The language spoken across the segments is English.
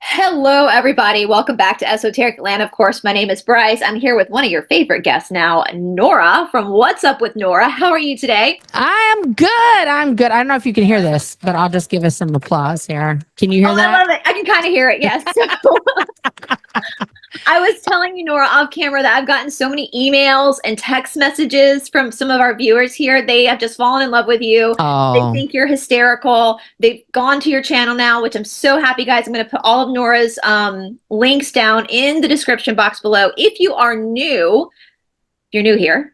Hello, everybody. Welcome back to Esoteric Land. Of course, my name is Bryce. I'm here with one of your favorite guests now, Nora from What's Up with Nora. How are you today? I'm good. I'm good. I don't know if you can hear this, but I'll just give us some applause here. Can you hear that? I love it. I can kind of hear it. Yes. I was telling you, Nora, off camera that I've gotten so many emails and text messages from some of our viewers here. They have just fallen in love with you. They Oh, think you're hysterical. They've gone to your channel now, which I'm so happy, guys. I'm going to put all of Nora's links down in the description box below. If you're new here,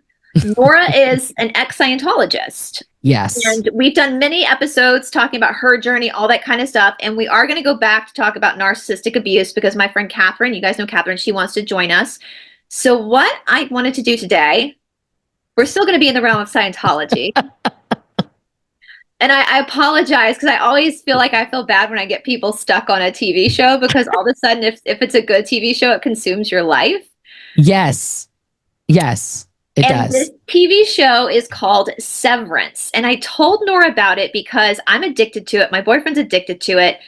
Nora is an ex-Scientologist. yes. And we've done many episodes talking about her journey, all that kind of stuff. And we are going to go back to talk about narcissistic abuse because my friend Catherine, you guys know Catherine, she wants to join us. So what I wanted to do today, we're still going to be in the realm of Scientology. And I apologize because I always feel like I feel bad when I get people stuck on a TV show because all of a sudden, if it's a good TV show, it consumes your life. Yes. Yes, it And this does. TV show is called Severance. And I told Nora about it because I'm addicted to it. My boyfriend's addicted to it.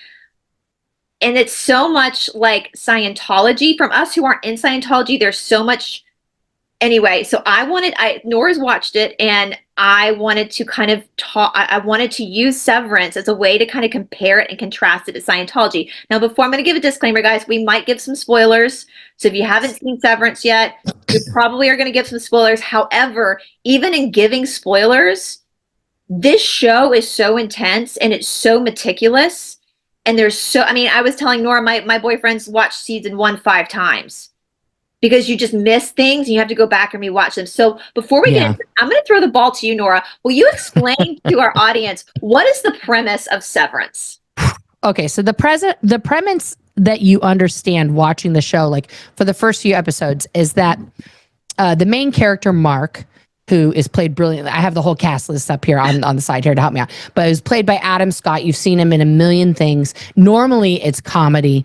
And it's so much like Scientology. From us who aren't in Scientology, there's so much. Anyway, so Nora's watched it and I wanted to kind of talk, I wanted to use Severance as a way to kind of compare it and contrast it to Scientology. Now, before I'm going to give a disclaimer, guys, we might give some spoilers. So if you haven't seen Severance yet, you probably are going to give some spoilers. However, even in giving spoilers, this show is so intense and it's so meticulous. And I was telling Nora, my boyfriend's watched season 1 5 times because you just miss things and you have to go back and rewatch them. So before we get into it, I'm going to throw the ball to you, Nora. Will you explain to our audience what is the premise of Severance? Okay, so the premise that you understand watching the show, like for the first few episodes, is that the main character, Mark, who is played brilliantly. I have the whole cast list up here on the side here to help me out. But it was played by Adam Scott. You've seen him in a million things. Normally it's comedy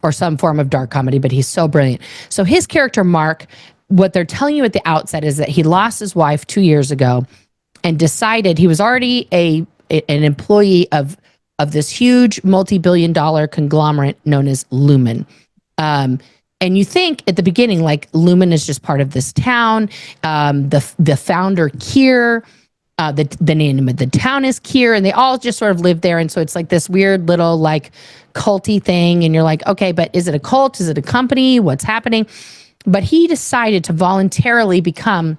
or some form of dark comedy, but he's so brilliant. So his character, Mark, what they're telling you at the outset is that he lost his wife 2 years ago and decided he was already an employee of this huge multi-billion-dollar conglomerate known as Lumen. And you think at the beginning, like Lumen is just part of this town. The founder, Kier, the name of the town is Kier, and they all just sort of live there. And so it's like this weird little like culty thing. And you're like, okay, but is it a cult? Is it a company? What's happening? But he decided to voluntarily become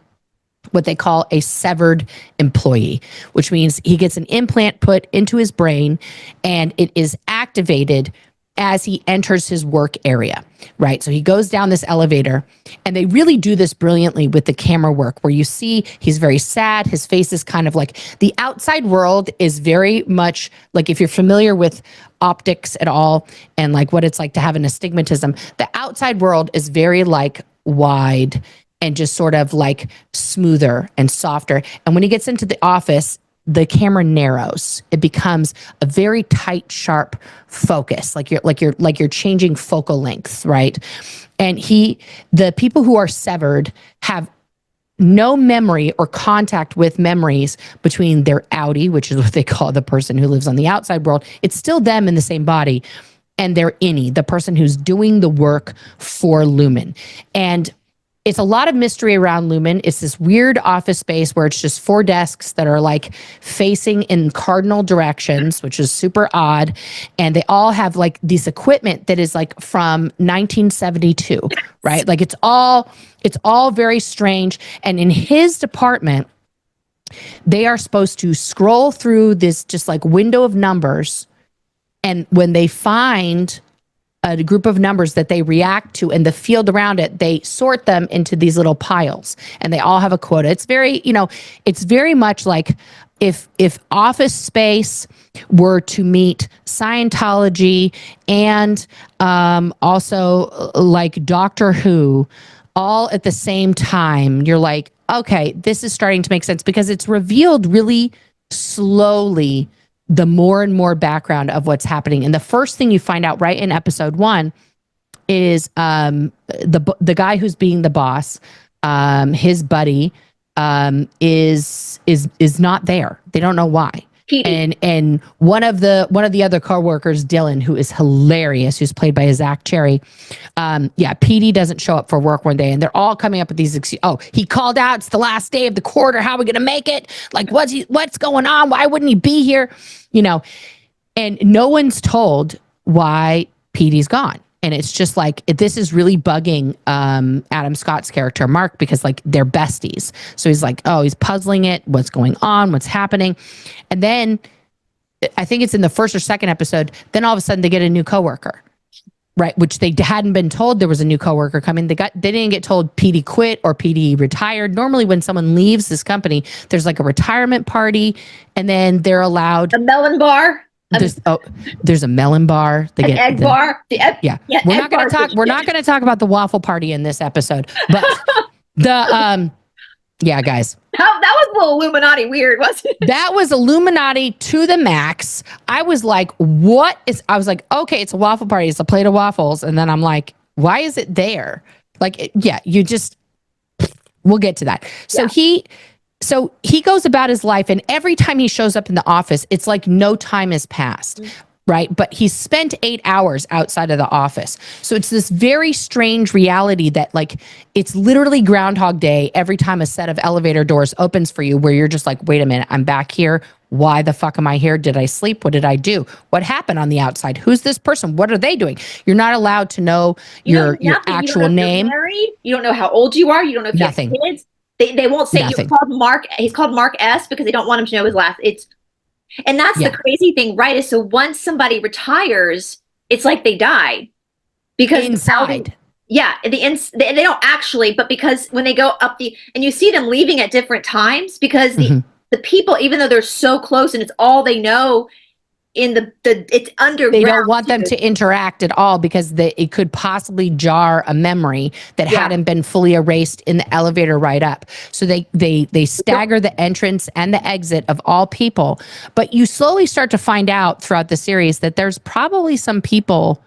what they call a severed employee, which means he gets an implant put into his brain and it is activated as he enters his work area, right? So he goes down this elevator and they really do this brilliantly with the camera work where you see he's very sad. His face is kind of like the outside world is very much like if you're familiar with optics at all and like what it's like to have an astigmatism, the outside world is very like wide and just sort of like smoother and softer. And when he gets into the office, the camera narrows. It becomes a very tight, sharp focus, like you're changing focal length, right? And the people who are severed have no memory or contact with memories between their outie, which is what they call the person who lives on the outside world. It's still them in the same body, and their innie, the person who's doing the work for Lumen. And it's a lot of mystery around Lumen. It's this weird office space where it's just 4 desks that are like facing in cardinal directions, which is super odd. And they all have like this equipment that is like from 1972, right? Like it's all very strange. And in his department, they are supposed to scroll through this just like window of numbers. And when they find a group of numbers that they react to and the field around it, they sort them into these little piles and they all have a quota. It's very, it's very much like if Office Space were to meet Scientology and also like Doctor Who all at the same time, you're like, okay, this is starting to make sense because it's revealed really slowly the more and more background of what's happening. And the first thing you find out right in episode 1 is the guy who's being the boss, his buddy, is not there. They don't know why. And one of the other coworkers, Dylan, who is hilarious, who's played by Zach Cherry. PD doesn't show up for work one day, and they're all coming up with these excuses. Oh, he called out. It's the last day of the quarter. How are we going to make it? Like, what's going on? Why wouldn't he be here? And no one's told why PD's gone. And it's just like, this is really bugging Adam Scott's character, Mark, because like they're besties. So he's like, oh, he's puzzling it. What's going on? What's happening? And then I think it's in the first or second episode, then all of a sudden they get a new coworker, right? Which they hadn't been told there was a new coworker coming. They didn't get told PD quit or PD retired. Normally when someone leaves this company, there's like a retirement party, and then they're allowed a melon bar. There's a melon bar. They get egg bar. Yeah. We're not going to talk about the waffle party in this episode, but yeah, guys. That was a little Illuminati weird, wasn't it? That was Illuminati to the max. I was like, okay, it's a waffle party. It's a plate of waffles. And then I'm like, why is it there? Like, we'll get to that. So he goes about his life, and every time he shows up in the office, it's like no time has passed, right? But he's spent 8 hours outside of the office. So it's this very strange reality that like, it's literally Groundhog Day every time a set of elevator doors opens for you, where you're just like, wait a minute, I'm back here. Why the fuck am I here? Did I sleep? What did I do? What happened on the outside? Who's this person? What are they doing? You're not allowed to know your actual name. You don't know how old you are. You don't know if you have kids. They won't say you're called Mark. He's called Mark S because they don't want him to know his last. And that's the crazy thing, right? Is so once somebody retires, it's like they died because inside. They don't actually, but because when they go up and you see them leaving at different times because the people, even though they're so close and it's all they know. It's underground. They don't want them to interact at all because it could possibly jar a memory that hadn't been fully erased in the elevator ride up. So they stagger the entrance and the exit of all people. But you slowly start to find out throughout the series that there's probably some people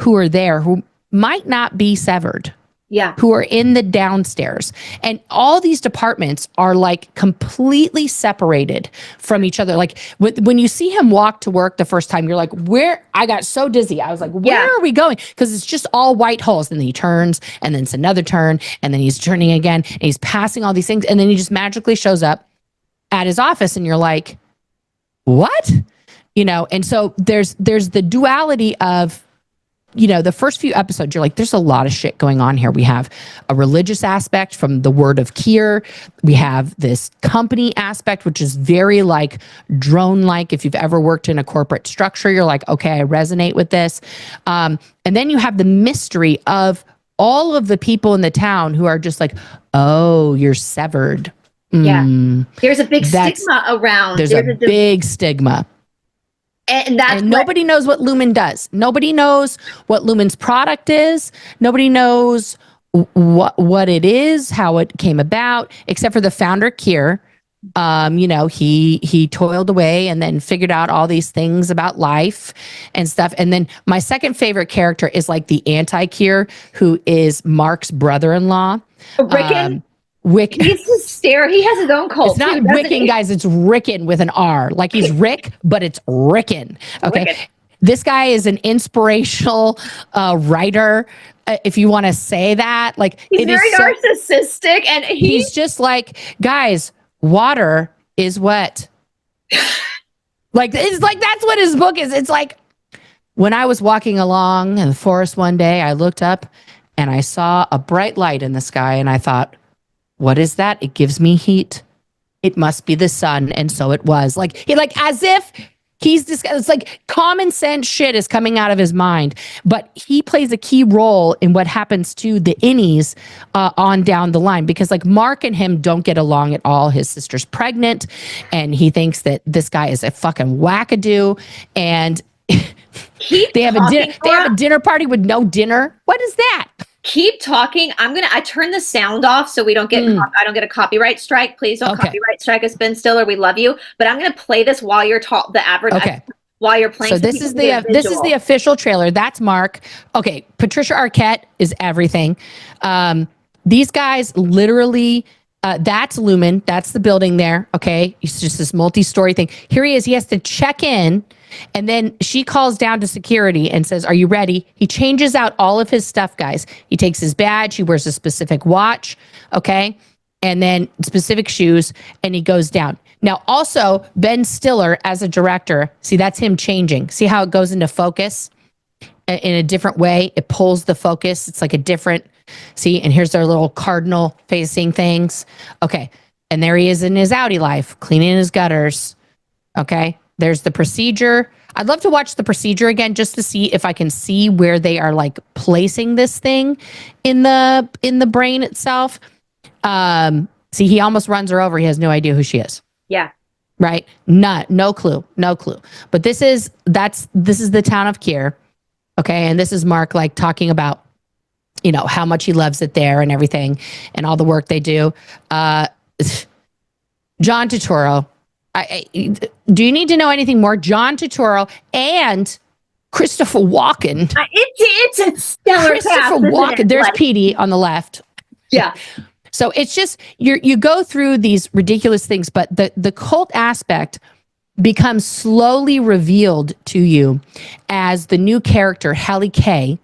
who are there who might not be severed. Yeah. Who are in the downstairs. And all these departments are like completely separated from each other. Like when you see him walk to work the first time, you're like, I got so dizzy. I was like, where are we going? Because it's just all white holes. And then he turns, and then it's another turn, and then he's turning again, and he's passing all these things. And then he just magically shows up at his office, and you're like, what? And so there's the duality of, the first few episodes, you're like, there's a lot of shit going on here. We have a religious aspect from the word of Kier. We have this company aspect, which is very like drone-like. If you've ever worked in a corporate structure, you're like, okay, I resonate with this. And then you have the mystery of all of the people in the town who are just like, oh, you're severed. Yeah. There's a big stigma around. There's a big stigma. And nobody knows what Lumen does. Nobody knows what Lumen's product is. Nobody knows what it is, how it came about, except for the founder, Kier. He toiled away and then figured out all these things about life and stuff. And then my second favorite character is like the anti-Kier, who is Mark's brother-in-law. Rickon? He's hysterical. He has his own cult. It's not Rickon, guys. It's Rickon with an R. Like he's Rick, but it's Rickon. Okay. Rickon. This guy is an inspirational writer, if you want to say that. Like he's very narcissistic, and he's just like, guys, water is wet. Like it's like that's what his book is. It's like when I was walking along in the forest one day, I looked up and I saw a bright light in the sky, and I thought, what is that? It gives me heat. It must be the sun. And so it was. Like as if he's this guy. It's like common sense shit is coming out of his mind. But he plays a key role in what happens to the innies on down the line. Because like Mark and him don't get along at all. His sister's pregnant. And he thinks that this guy is a fucking wackadoo. And they have a dinner party with no dinner. What is that? Keep talking. I turn the sound off so we don't get I don't get a copyright strike. Please don't copyright strike us, Ben Stiller. We love you. But I'm gonna play this while you're while you're playing. So this is the official trailer. That's Mark. Okay, Patricia Arquette is everything. These guys literally That's Lumen. That's the building there. Okay. It's just this multi-story thing. Here he is. He has to check in. And then she calls down to security and says, are you ready? He changes out all of his stuff, guys. He takes his badge. He wears a specific watch. Okay. And then specific shoes. And he goes down. Now, also, Ben Stiller as a director, see, that's him changing. See how it goes into focus in a different way? It pulls the focus. It's like a different, see, and here's their little cardinal facing things. Okay. And there he is in his Audi life, cleaning his gutters. Okay. There's the procedure. I'd love to watch the procedure again just to see if I can see where they are like placing this thing in the brain itself. See, he almost runs her over. He has no idea who she is. Yeah. Right. No clue. But this is the town of Kier. Okay. And this is Mark like talking about, you know, how much he loves it there and everything and all the work they do. John Turturro. Do you need to know anything more? John Turturro and Christopher Walken. It's a stellar Christopher cast, Walken. There's Petey on the left. Yeah. So it's just you go through these ridiculous things, but the cult aspect becomes slowly revealed to you as the new character, Helly K,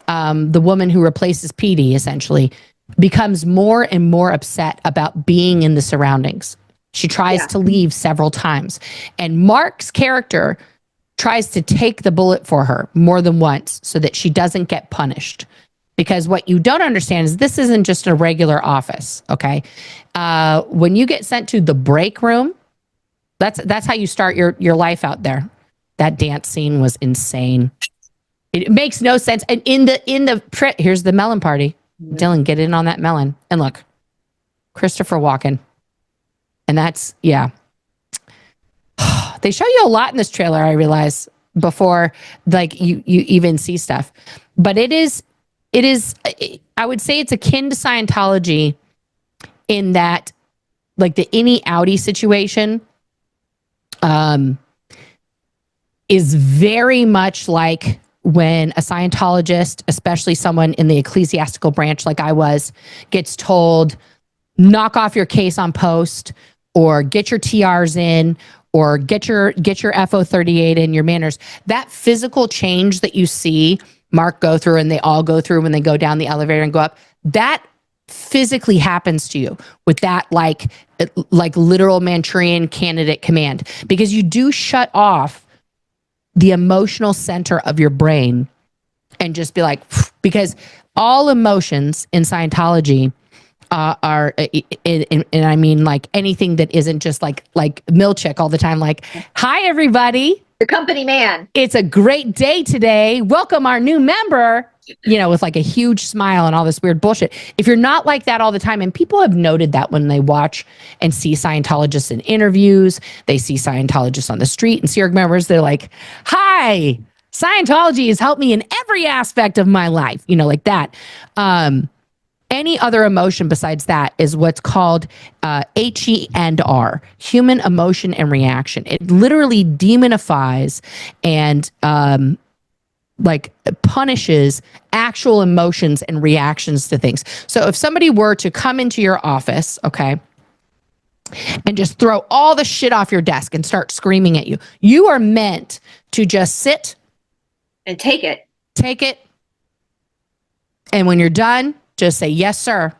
the woman who replaces Petey, essentially, becomes more and more upset about being in the surroundings. She tries to leave several times. And Mark's character tries to take the bullet for her more than once so that she doesn't get punished. Because what you don't understand is this isn't just a regular office, okay? When you get sent to the break room, that's how you start your life out there. That dance scene was insane. It makes no sense. And here's the melon party. Dylan, get in on that melon. And look, Christopher Walken. And that's, yeah. They show you a lot in this trailer, I realize, before like you even see stuff. But it is, I would say it's akin to Scientology in that, like the innie outie situation is very much like when a Scientologist, especially someone in the ecclesiastical branch like I was, gets told, knock off your case on post, or get your TRs in, or get your FO38 in, your manners. That physical change that you see Mark go through and they all go through when they go down the elevator and go up, that physically happens to you with that like literal Manchurian candidate command, because you do shut off the emotional center of your brain and just be like, because all emotions in Scientology are, and I mean like anything that isn't just like Milchick all the time, like, hi, everybody. The company man. It's a great day today. Welcome our new member, you know, with like a huge smile and all this weird bullshit. If you're not like that all the time, and people have noted that when they watch and see Scientologists in interviews, they see Scientologists on the street and Sea Org members, they're like, hi, Scientology has helped me in every aspect of my life, you know, like that. Any other emotion besides that is what's called HE&R, human emotion and reaction. It literally demonifies and like punishes actual emotions and reactions to things. So if somebody were to come into your office, okay, and just throw all the shit off your desk and start screaming at you, you are meant to just sit and take it. And when you're done, just say, yes, sir.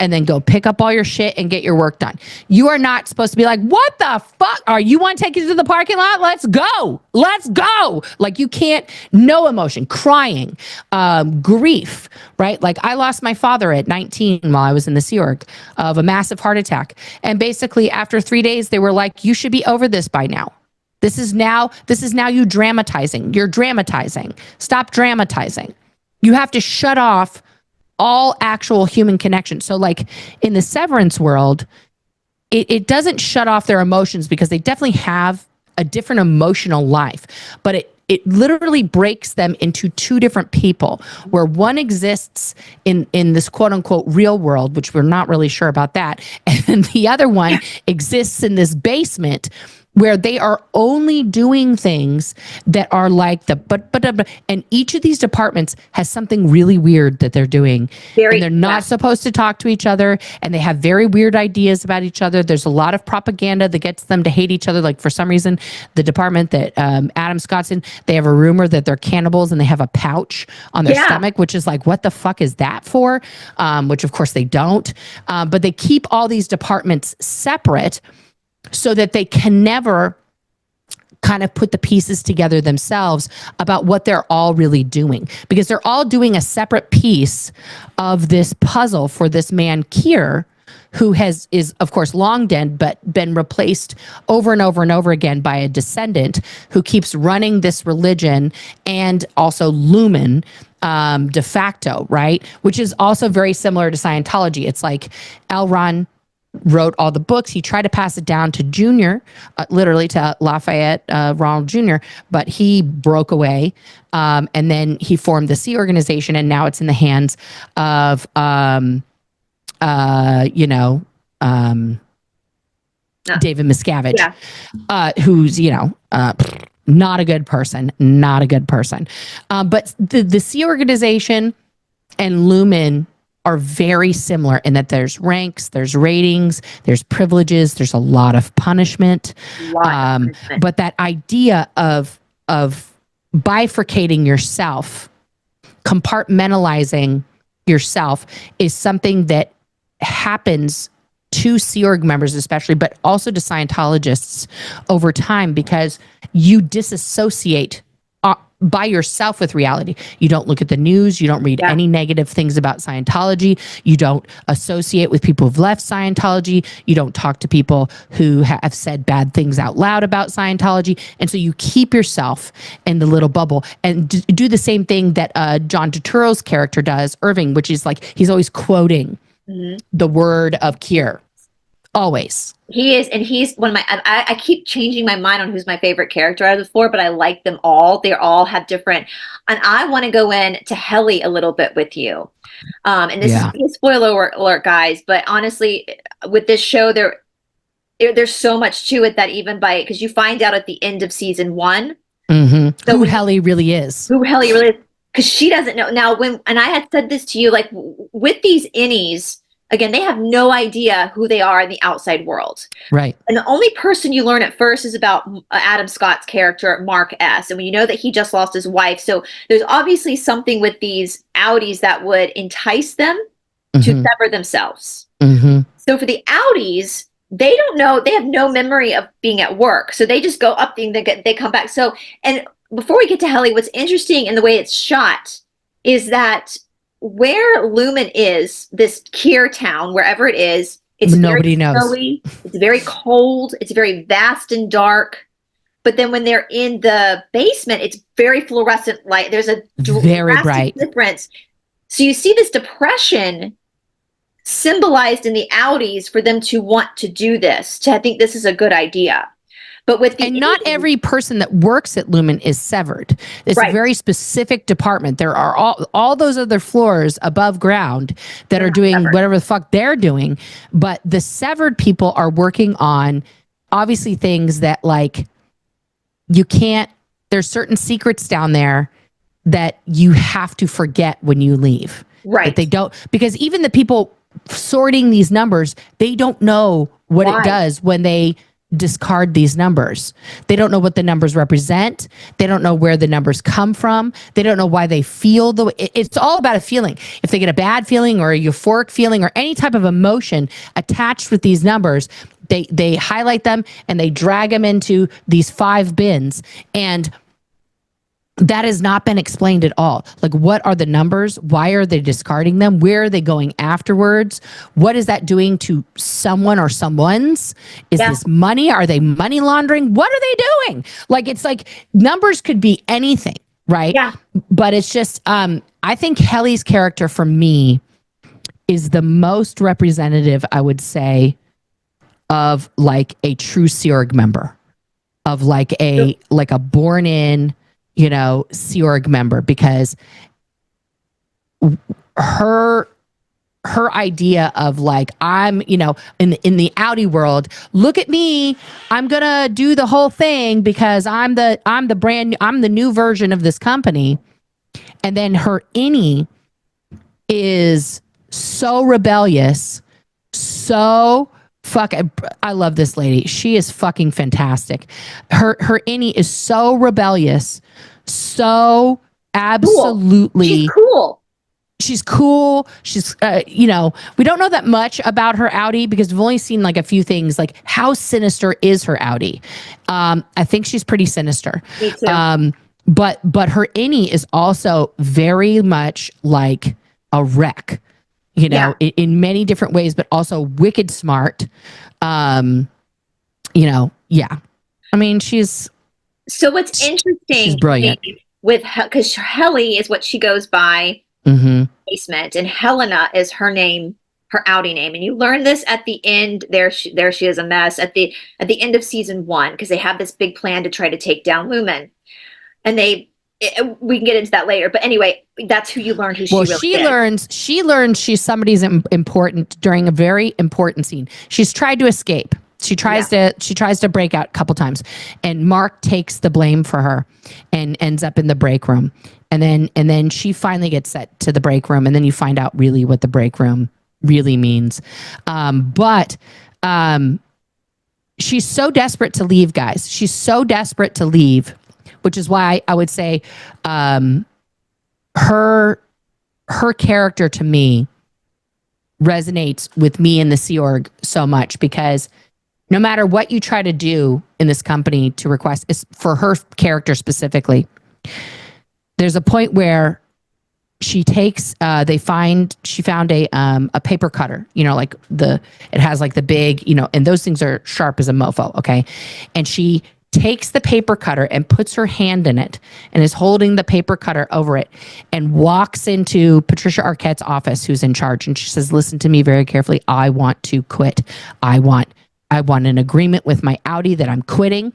And then go pick up all your shit and get your work done. You are not supposed to be like, what the fuck? Are you want to take you to the parking lot? Let's go. Like you can't, no emotion, crying, grief, right? Like I lost my father at 19 while I was in the Sea Org of a massive heart attack. And basically after 3 days, they were like, you should be over this by now. This is now you dramatizing. You're dramatizing. Stop dramatizing. You have to shut off all actual human connection. So like in the Severance world, it doesn't shut off their emotions because they definitely have a different emotional life, but it literally breaks them into two different people, where one exists in this quote unquote real world, which we're not really sure about that. And the other one exists in this basement where they are only doing things that are like the but and each of these departments has something really weird that they're doing, and they're not supposed to talk to each other, and they have very weird ideas about each other. There's a lot of propaganda that gets them to hate each other. Like for some reason, the department that Adam Scott's in, they have a rumor that they're cannibals and they have a pouch on their stomach, which is like, what the fuck is that for? Which of course they don't, but they keep all these departments separate so that they can never kind of put the pieces together themselves about what they're all really doing, because they're all doing a separate piece of this puzzle for this man Kier, who is of course long dead, but been replaced over and over and over again by a descendant who keeps running this religion and also Lumen de facto, right? Which is also very similar to Scientology. It's like L. Ron wrote all the books. He tried to pass it down to Junior, literally to Lafayette Ronald Jr., but he broke away. And then he formed the Sea Organization, and now it's in the hands of, David Miscavige, who's, not a good person, not a good person. But the Sea Organization and Lumen are very similar in that there's ranks, there's ratings, there's privileges, there's a lot of punishment. But that idea of bifurcating yourself, compartmentalizing yourself, is something that happens to Sea Org members especially, but also to Scientologists over time, because you disassociate by yourself with reality. You don't look at the news. You don't read any negative things about Scientology. You don't associate with people who've left Scientology. You don't talk to people who have said bad things out loud about Scientology. And so you keep yourself in the little bubble and do the same thing that John Turturro's character does, Irving, which is like he's always quoting the word of Kier. Always. He is, and he's one of my, I keep changing my mind on who's my favorite character out of the four, but I like them all. They all have different, and I want to go in to Helly a little bit with you. And this is a spoiler alert, guys, but honestly, with this show, there's so much to it that even because you find out at the end of season 1, so who Helly really is. Who Helly really is, because she doesn't know. Now, and I had said this to you, like with these innies, again, they have no idea who they are in the outside world. Right. And the only person you learn at first is about Adam Scott's character, Mark S. And we know that he just lost his wife. So there's obviously something with these outies that would entice them to sever themselves. So for the outies, they don't know, they have no memory of being at work. So they just go up and they come back. So, and before we get to Helly, what's interesting in the way it's shot is that where Lumen is, this Kier town, wherever it is, it's nobody knows. Snowy, it's very cold, it's very vast and dark. But then when they're in the basement, it's very fluorescent light. There's a very bright difference. So you see this depression symbolized in the outies for them to want to do this. I think this is a good idea. But with and not every person that works at Lumen is severed. It's a very specific department. There are all those other floors above ground that are doing whatever the fuck they're doing. But the severed people are working on obviously things that like you can't, there's certain secrets down there that you have to forget when you leave. Right. But they don't, because even the people sorting these numbers, they don't know what it does when they discard these numbers. They don't know what the numbers represent. They don't know where the numbers come from. They don't know why they feel the way. It's all about a feeling. If they get a bad feeling or a euphoric feeling or any type of emotion attached with these numbers, they highlight them and they drag them into these 5 bins. And that has not been explained at all. Like, what are the numbers? Why are they discarding them? Where are they going afterwards? What is that doing to someone or someone's? Is this money? Are they money laundering? What are they doing? Like, it's like numbers could be anything, right? Yeah. But it's just, I think Helly's character for me is the most representative, I would say, of like a true Sea Org member, of like a born in, Sea Org member, because her her idea of like, I'm, you know, in the outie world, look at me, I'm gonna do the whole thing because I'm the new version of this company. And then her innie is so rebellious, so I love this lady. She is fucking fantastic. Her innie is so rebellious, so absolutely She's cool. She's cool. She's, you know, we don't know that much about her outie because we've only seen like a few things. Like, how sinister is her outie? I think she's pretty sinister. Me too. But her innie is also very much like a wreck, you know, in many different ways, but also wicked smart. You know, yeah. I mean, so what's interesting, she's brilliant. With because Helly is what she goes by. Mm-hmm. Basement, and Helena is her name, her outing name, and you learn this at the end. There she is, a mess at the end of season 1, because they have this big plan to try to take down Lumen, and we can get into that later. But anyway, that's who you learn who she really is. She learns she's somebody's important during a very important scene. She's tried to escape. She tries to break out a couple times, and Mark takes the blame for her and ends up in the break room. And then she finally gets set to the break room, and then you find out really what the break room really means. But she's so desperate to leave, guys. She's so desperate to leave, which is why I would say her character to me resonates with me in the Sea Org so much, because no matter what you try to do in this company to request, is for her character specifically, there's a point where she takes she found a paper cutter, you know, like it has like the big, you know, and those things are sharp as a mofo, okay? And she takes the paper cutter and puts her hand in it and is holding the paper cutter over it and walks into Patricia Arquette's office, who's in charge, and she says, listen to me very carefully. I want to quit. I want an agreement with my outie that I'm quitting,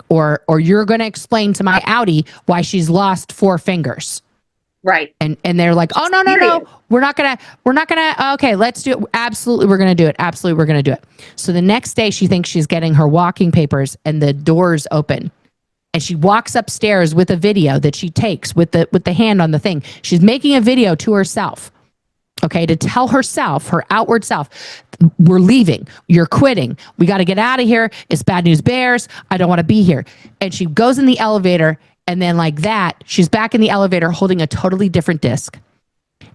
or you're going to explain to my outie why she's lost 4 fingers. Right. And they're like, oh, no. We're not going to, okay, let's do it. Absolutely. We're going to do it. Absolutely. We're going to do it. So the next day she thinks she's getting her walking papers, and the doors open, and she walks upstairs with a video that she takes with the hand on the thing. She's making a video to herself. Okay, to tell herself, her outward self, we're leaving. You're quitting. We got to get out of here. It's bad news bears. I don't want to be here. And she goes in the elevator, and then like that, she's back in the elevator holding a totally different disc.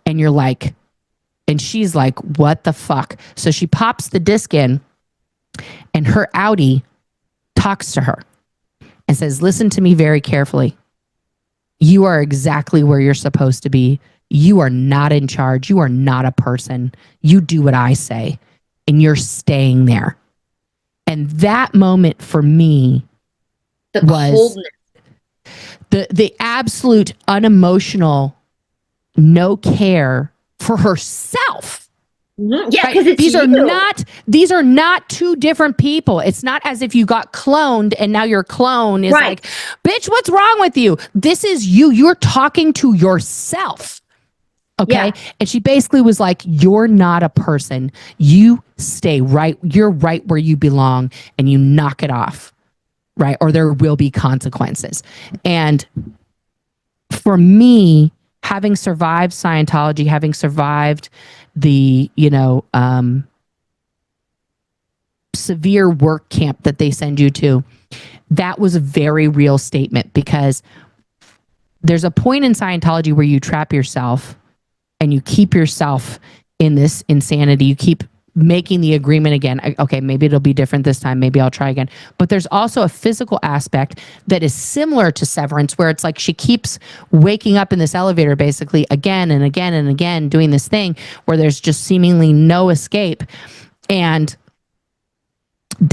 And you're like, and she's like, what the fuck? So she pops the disc in, and her outie talks to her and says, listen to me very carefully. You are exactly where you're supposed to be. You are not in charge. You are not a person. You do what I say, and you're staying there. And that moment for me was the absolute unemotional, no care for herself. Mm-hmm. Yeah, right? because it's these are not two different people. It's not as if you got cloned and now your clone is like, bitch, what's wrong with you? This is you. You're talking to yourself. Okay. Yeah. And she basically was like, you're not a person. You stay right. You're right where you belong, and you knock it off. Right. Or there will be consequences. And for me, having survived Scientology, having survived the, severe work camp that they send you to, that was a very real statement, because there's a point in Scientology where you trap yourself and you keep yourself in this insanity. You keep making the agreement again. Okay, maybe it'll be different this time. Maybe I'll try again. But there's also a physical aspect that is similar to Severance, where it's like she keeps waking up in this elevator basically again and again and again, doing this thing where there's just seemingly no escape. And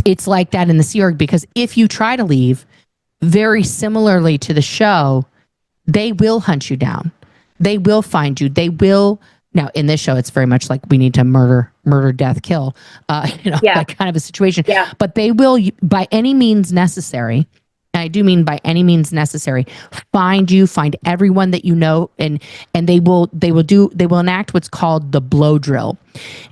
it's like that in the Sea Org, because if you try to leave, very similarly to the show, they will hunt you down. They will find you. They will. Now, in this show, it's very much like we need to murder, death, kill, that kind of a situation. Yeah. But they will, by any means necessary, and I do mean by any means necessary, find everyone that you know, and they will enact what's called the blow drill,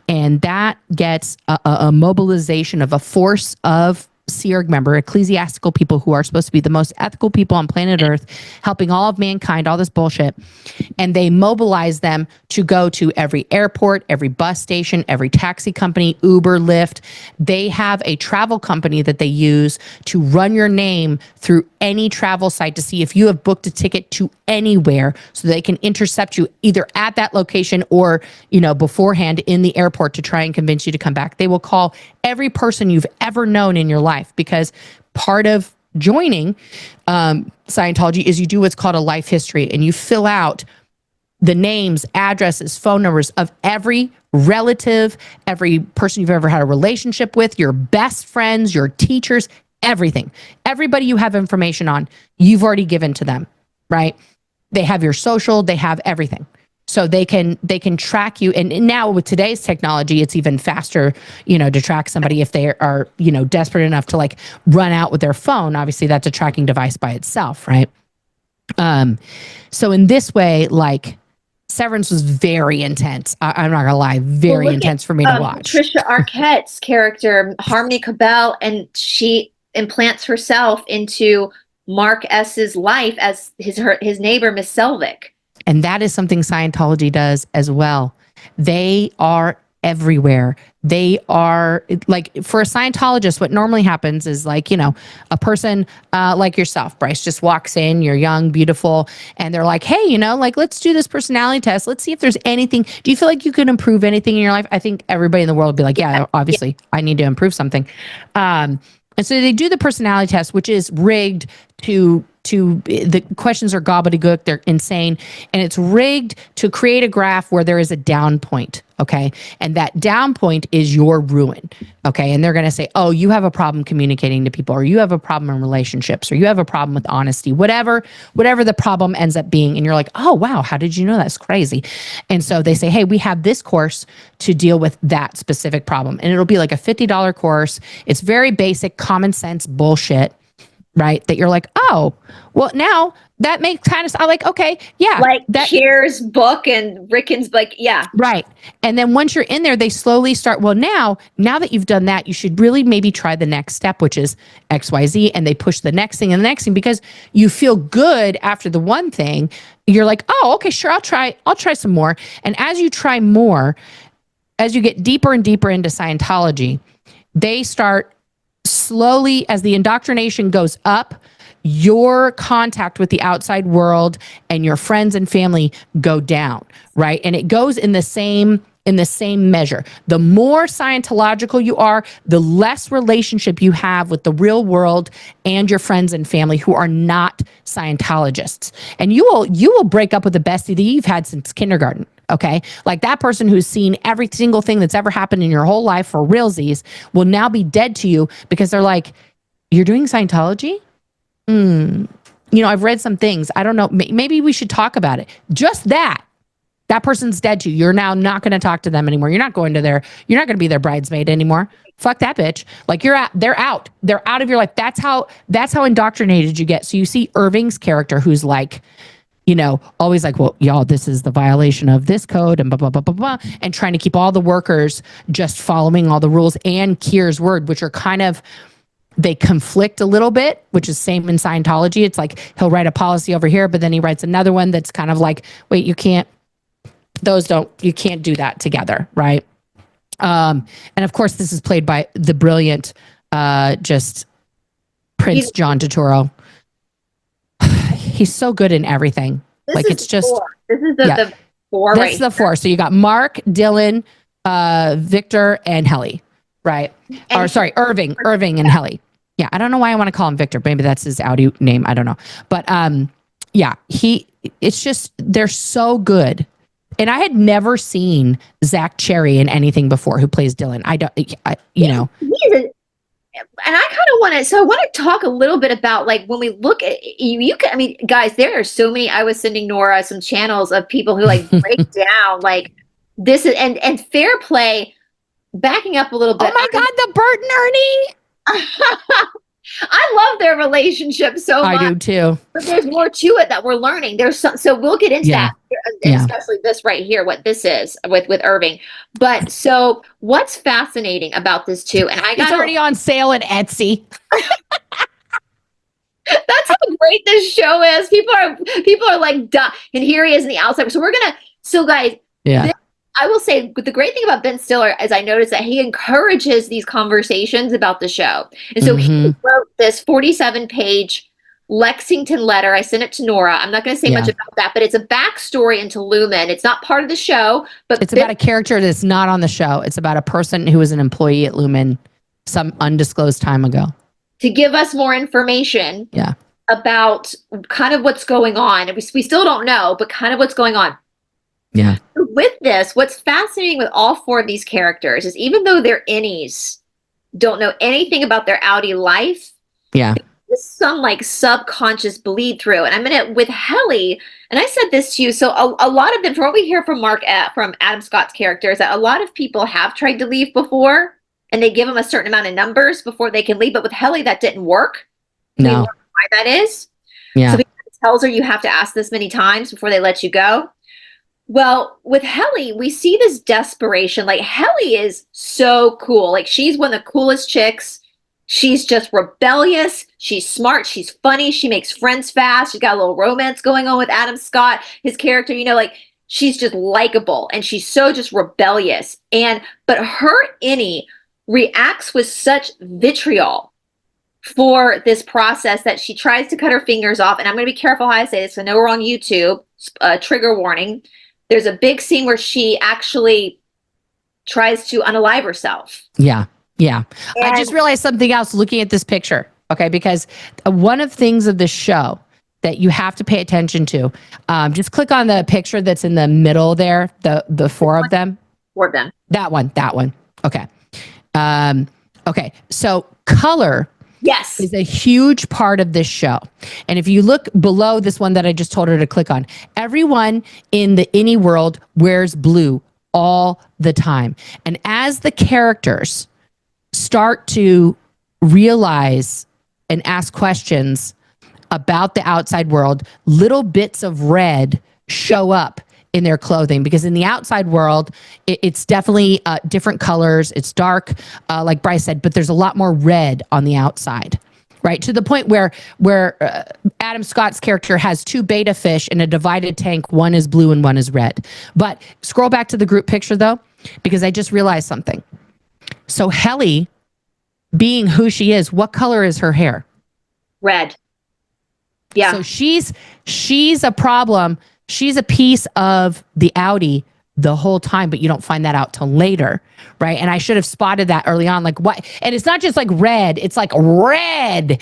and that gets a mobilization of a force of Seer, remember, ecclesiastical people who are supposed to be the most ethical people on planet Earth, helping all of mankind, all this bullshit. And they mobilize them to go to every airport, every bus station, every taxi company, Uber, Lyft. They have a travel company that they use to run your name through any travel site to see if you have booked a ticket to anywhere, so they can intercept you either at that location or, beforehand in the airport to try and convince you to come back. They will call every person you've ever known in your life, because part of joining Scientology is you do what's called a life history, and you fill out the names, addresses, phone numbers of every relative, every person you've ever had a relationship with, your best friends, your teachers, everything. Everybody you have information on, you've already given to them, right? They have your social, they have everything. So they can track you. And now with today's technology, it's even faster, to track somebody if they are, desperate enough to like run out with their phone. Obviously, that's a tracking device by itself, right? So in this way, like, Severance was very intense. I'm not gonna lie, very intense for me to watch. Patricia Arquette's character, Harmony Cabell, and she implants herself into Mark S's life as his neighbor, Miss Selvig. And that is something Scientology does as well. They are everywhere. They are like, for a Scientologist, what normally happens is like, a person like yourself, Bryce, just walks in, you're young, beautiful, and they're like, hey, like, let's do this personality test. Let's see if there's anything. Do you feel like you can improve anything in your life? I think everybody in the world would be like, yeah, obviously I need to improve something. And so they do the personality test, which is rigged to the questions are gobbledygook, they're insane, and it's rigged to create a graph where there is a down point, okay? And that down point is your ruin, okay? And they're going to say, oh, you have a problem communicating to people, or you have a problem in relationships, or you have a problem with honesty, whatever the problem ends up being. And you're like, oh, wow, how did you know? That's crazy. And so they say, hey, we have this course to deal with that specific problem. And it'll be like a $50 course. It's very basic, common sense bullshit, right? That you're like, oh, well, now that makes kind of, I'm like, okay, yeah. Like that Kier's book and Rickon's, like, yeah. Right. And then once you're in there, they slowly start, well, now that you've done that, you should really maybe try the next step, which is XYZ. And they push the next thing and the next thing, because you feel good after the one thing. You're like, oh, okay, sure, I'll try some more. And as you try more, as you get deeper and deeper into Scientology, they start slowly, as the indoctrination goes up, your contact with the outside world and your friends and family go down, right? And it goes in the same measure. The more Scientological you are, the less relationship you have with the real world and your friends and family who are not Scientologists. And you will break up with the bestie that you've had since kindergarten. Okay. Like that person who's seen every single thing that's ever happened in your whole life for realsies will now be dead to you, because they're like, you're doing Scientology? I've read some things. I don't know. Maybe we should talk about it. Just that person's dead to you. You're now not going to talk to them anymore. You're not going to be their bridesmaid anymore. Fuck that bitch. Like they're out of your life. That's how indoctrinated you get. So you see Irving's character, who's like, always like, well, y'all, this is the violation of this code and blah, blah, blah, blah, blah, and trying to keep all the workers just following all the rules, and Kier's word, which are kind of, they conflict a little bit, which is same in Scientology. It's like he'll write a policy over here, but then he writes another one that's kind of like, wait, you can't do that together, right? And of course, this is played by the brilliant, just Prince John Turturro. He's so good in everything. Like, it's just, this is the four. That's the four. So you got Mark, Dylan, Victor, and Helly, right? Irving and Helly. Yeah, I don't know why I want to call him Victor. Maybe that's his Audi name. I don't know. But yeah, it's just, they're so good. And I had never seen Zach Cherry in anything before, who plays Dylan. And I kind of want to talk a little bit about, like, when we look at guys, there are so many. I was sending Nora some channels of people who like break down like this is, and Fair Play, backing up a little bit. Oh my God, the Bert and Ernie. I love their relationship so much. I do too. But there's more to it that we're learning. So we'll get into that, and especially this right here, what this is with Irving. But so what's fascinating about this too, and It's already on sale at Etsy. That's how great this show is. People are like, duh. And here he is in the outside. So guys, I will say the great thing about Ben Stiller is I noticed that he encourages these conversations about the show. And so he wrote this 47-page Lexington letter. I sent it to Nora. I'm not going to say much about that, but it's a backstory into Lumen. It's not part of the show, but it's about a character that's not on the show. It's about a person who was an employee at Lumen some undisclosed time ago. To give us more information about kind of what's going on. We still don't know, but kind of what's going on. Yeah. With this, what's fascinating with all four of these characters is even though they're innies, don't know anything about their outie life. Yeah. There's some like subconscious bleed through. And I'm gonna with Helly, and I said this to you. So a lot of them, from what we hear from from Adam Scott's character, is that a lot of people have tried to leave before. And they give them a certain amount of numbers before they can leave. But with Helly, that didn't work. No. Why that is. Yeah. So he tells her you have to ask this many times before they let you go. Well, with Helly, we see this desperation. Like, Helly is so cool. Like, she's one of the coolest chicks. She's just rebellious. She's smart. She's funny. She makes friends fast. She's got a little romance going on with Adam Scott, his character. You know, like, she's just likable. And she's so just rebellious. But her innie reacts with such vitriol for this process that she tries to cut her fingers off. And I'm going to be careful how I say this. I know we're on YouTube. Trigger warning. There's a big scene where she actually tries to unalive herself. Yeah. Yeah. And I just realized something else looking at this picture. Okay. Because one of the things of the show that you have to pay attention to, just click on the picture that's in the middle there, the four of them. Four of them. That one. Okay. Okay. So color is a huge part of this show. And if you look below this one that I just told her to click on, everyone in the innie world wears blue all the time. And as the characters start to realize and ask questions about the outside world, little bits of red show up in their clothing, because in the outside world, it's definitely different colors. It's dark, like Bryce said, but there's a lot more red on the outside, right? To the point where Adam Scott's character has two beta fish in a divided tank. One is blue and one is red. But scroll back to the group picture though, because I just realized something. So Helly, being who she is, what color is her hair? Red. Yeah. So she's a problem. She's a piece of the outie the whole time, but you don't find that out till later, right? And I should have spotted that early on. Like, what? And it's not just like red, it's like red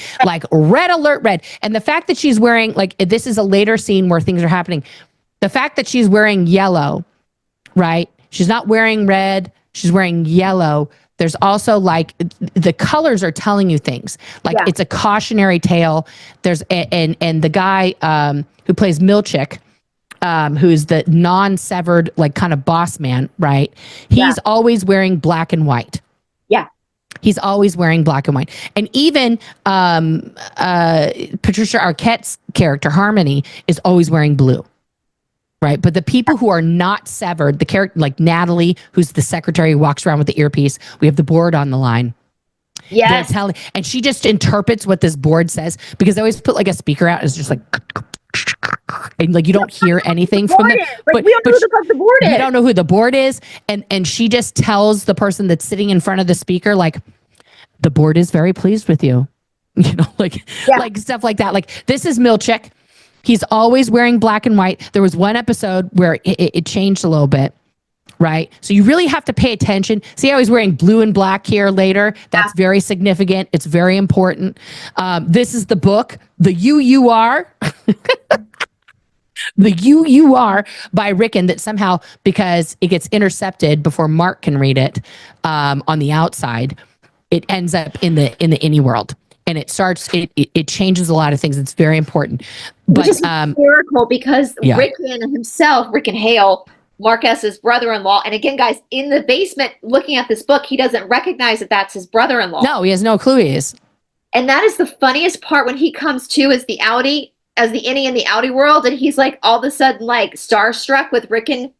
alert red. And the fact that she's wearing, like, this is a later scene where things are happening. The fact that she's wearing yellow, right? She's not wearing red, she's wearing yellow. There's also like the colors are telling you things. Like it's a cautionary tale. There's and the guy who plays Milchick, who's the non-severed, like, kind of boss man, right? He's always wearing black and white. Yeah. He's always wearing black and white. And even Patricia Arquette's character, Harmony, is always wearing blue. Right. But the people who are not severed, the character like Natalie, who's the secretary who walks around with the earpiece, we have the board on the line. Yes. And she just interprets what this board says, because they always put like a speaker out. It's just like, and like you don't hear anything from them. But we don't know who the fuck the board is. You don't know who the board is. And she just tells the person that's sitting in front of the speaker, like, the board is very pleased with you. You know, like stuff like that. Like, this is Milchick. He's always wearing black and white. There was one episode where it changed a little bit, right? So you really have to pay attention. See how he's wearing blue and black here later? That's very significant. It's very important. This is the book, The UUR. The UUR by Rickon, that somehow, because it gets intercepted before Mark can read it on the outside, it ends up in the innie world. And it changes a lot of things. It's very important. But which is hysterical, because Rickon Hale, Mark S.'s brother-in-law, and again, guys, in the basement looking at this book, he doesn't recognize that that's his brother-in-law. No, he has no clue he is. And that is the funniest part when he comes to as the innie in the Audi world, and he's like all of a sudden like starstruck with Rickon,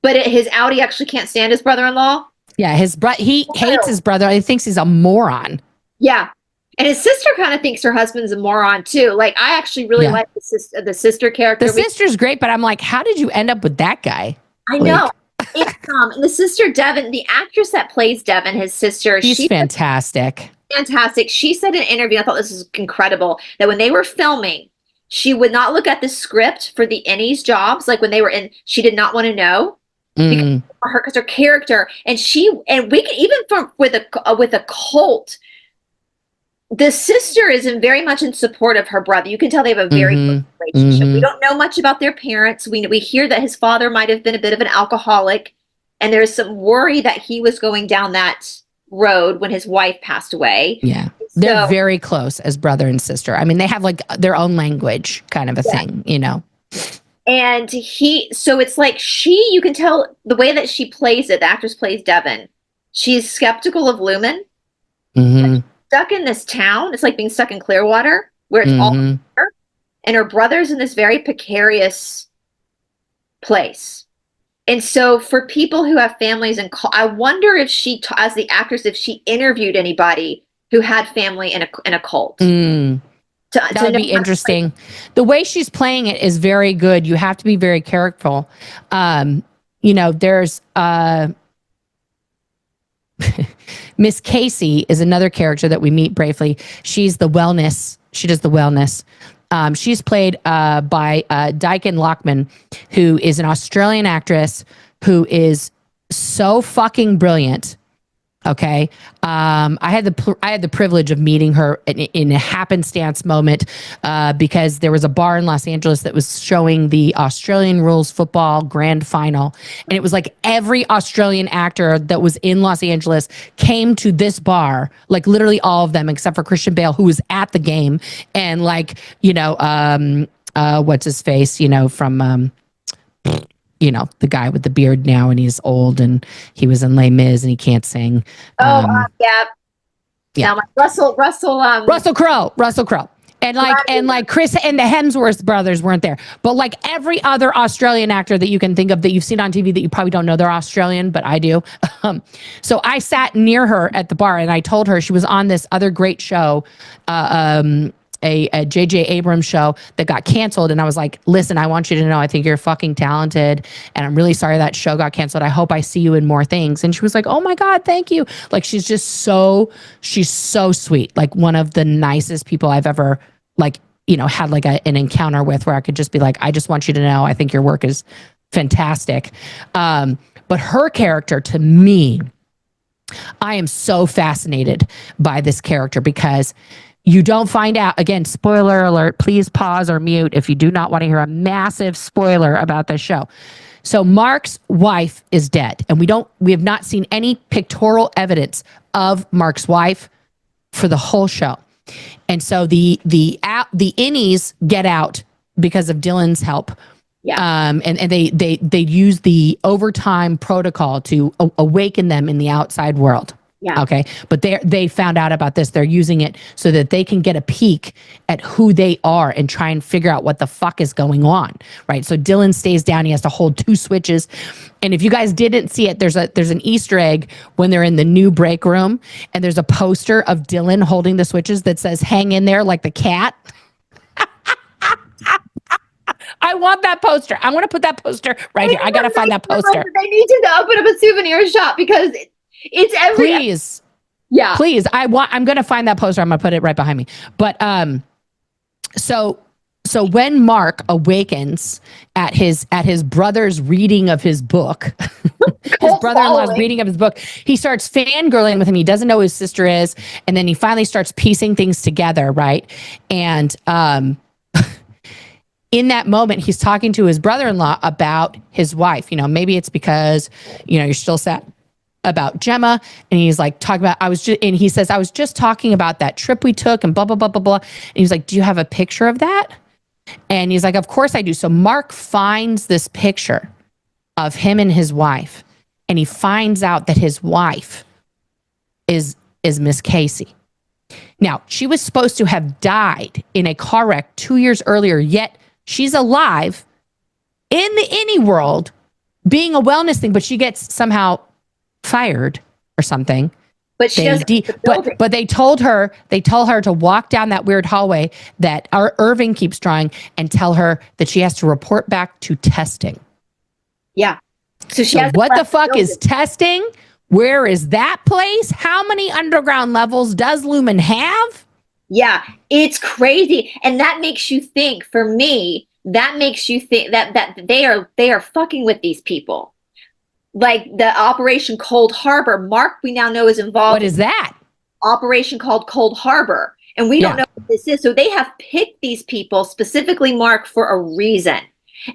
but his Audi actually can't stand his brother-in-law. Yeah, he hates his brother. He thinks he's a moron. Yeah. And his sister kind of thinks her husband's a moron too. Like I actually really like the sister character. The sister's great, but I'm like, how did you end up with that guy? I know. And the sister Devin, the actress that plays Devin, his sister, she's fantastic. Fantastic. She said in an interview, I thought this was incredible, that when they were filming, she would not look at the script for the innies jobs. Like when they were in, she did not want to know because her character, and we can even with a cult. The sister is very much in support of her brother. You can tell they have a very close relationship. We don't know much about their parents. We hear that his father might have been a bit of an alcoholic, and there's some worry that he was going down that road when his wife passed away. Yeah. They're very close as brother and sister. I mean, they have like their own language kind of a thing, you know. And so it's like you can tell the way that she plays it, the actress plays Devin, she's skeptical of Lumen. Stuck in this town. It's like being stuck in Clearwater, where it's all her, and her brother's in this very precarious place. And so for people who have families in I wonder if she, as the actress, if she interviewed anybody who had family in a cult. That would be interesting. The way she's playing it is very good. You have to be very careful. You know, there's Miss Casey is another character that we meet briefly. She's the wellness. She does the wellness. She's played by Dyken Lockman, who is an Australian actress who is so fucking brilliant. Okay. I had the privilege of meeting her in a happenstance moment because there was a bar in Los Angeles that was showing the Australian rules football grand final. And it was like every Australian actor that was in Los Angeles came to this bar, like literally all of them, except for Christian Bale, who was at the game. And like, you know, what's his face, you know, from, you know, the guy with the beard now, and he's old, and he was in Les Mis and he can't sing. Yeah. Now, Russell Crowe. And like Chris and the Hemsworth brothers weren't there, but like every other Australian actor that you can think of that you've seen on TV that you probably don't know they're Australian, but I do. So I sat near her at the bar and I told her she was on this other great show, a J.J. Abrams show that got canceled. And I was like, listen, I want you to know, I think you're fucking talented. And I'm really sorry that show got canceled. I hope I see you in more things. And she was like, oh my God, thank you. Like, she's so sweet. Like one of the nicest people I've ever like, you know, had like an encounter with, where I could just be like, I just want you to know, I think your work is fantastic. But her character, to me, I am so fascinated by this character because you don't find out, again, spoiler alert, please pause or mute if you do not want to hear a massive spoiler about this show. So Mark's wife is dead, and we have not seen any pictorial evidence of Mark's wife for the whole show. And so the innies get out because of Dylan's help. Yeah. And they use the overtime protocol to awaken them in the outside world. Yeah. Okay. But they found out about this. They're using it so that they can get a peek at who they are and try and figure out what the fuck is going on. Right. So Dylan stays down. He has to hold 2 switches. And if you guys didn't see it, there's an Easter egg when they're in the new break room, and there's a poster of Dylan holding the switches that says, hang in there like the cat. I want that poster. I want to put that poster right here. I got to find that poster. They need to open up a souvenir shop because it's every. Please. Yeah. Please. I'm going to find that poster. I'm going to put it right behind me. But so when Mark awakens at his brother's reading of his book, his brother-in-law's reading of his book, he starts fangirling with him. He doesn't know who his sister is. And then he finally starts piecing things together. Right. And, in that moment, he's talking to his brother-in-law about his wife. You know, maybe it's because, you know, you're still sad about Gemma. And he's like talking about, he says, I was just talking about that trip we took and blah, blah, blah, blah, blah. And he's like, do you have a picture of that? And he's like, of course I do. So Mark finds this picture of him and his wife. And he finds out that his wife is Miss Casey. Now, she was supposed to have died in a car wreck 2 years earlier, yet she's alive in the any world being a wellness thing, but she gets somehow fired or something. But she doesn't. But they tell her to walk down that weird hallway that our Irving keeps drawing and tell her that she has to report back to testing. Yeah. So what the fuck is testing? Where is that place? How many underground levels does Lumen have? Yeah, it's crazy. And that makes you think, for me, that makes you think that they are fucking with these people. Like the Operation Cold Harbor, Mark, we now know, is involved. What is that? Operation called Cold Harbor. And we don't know what this is. So they have picked these people, specifically Mark, for a reason.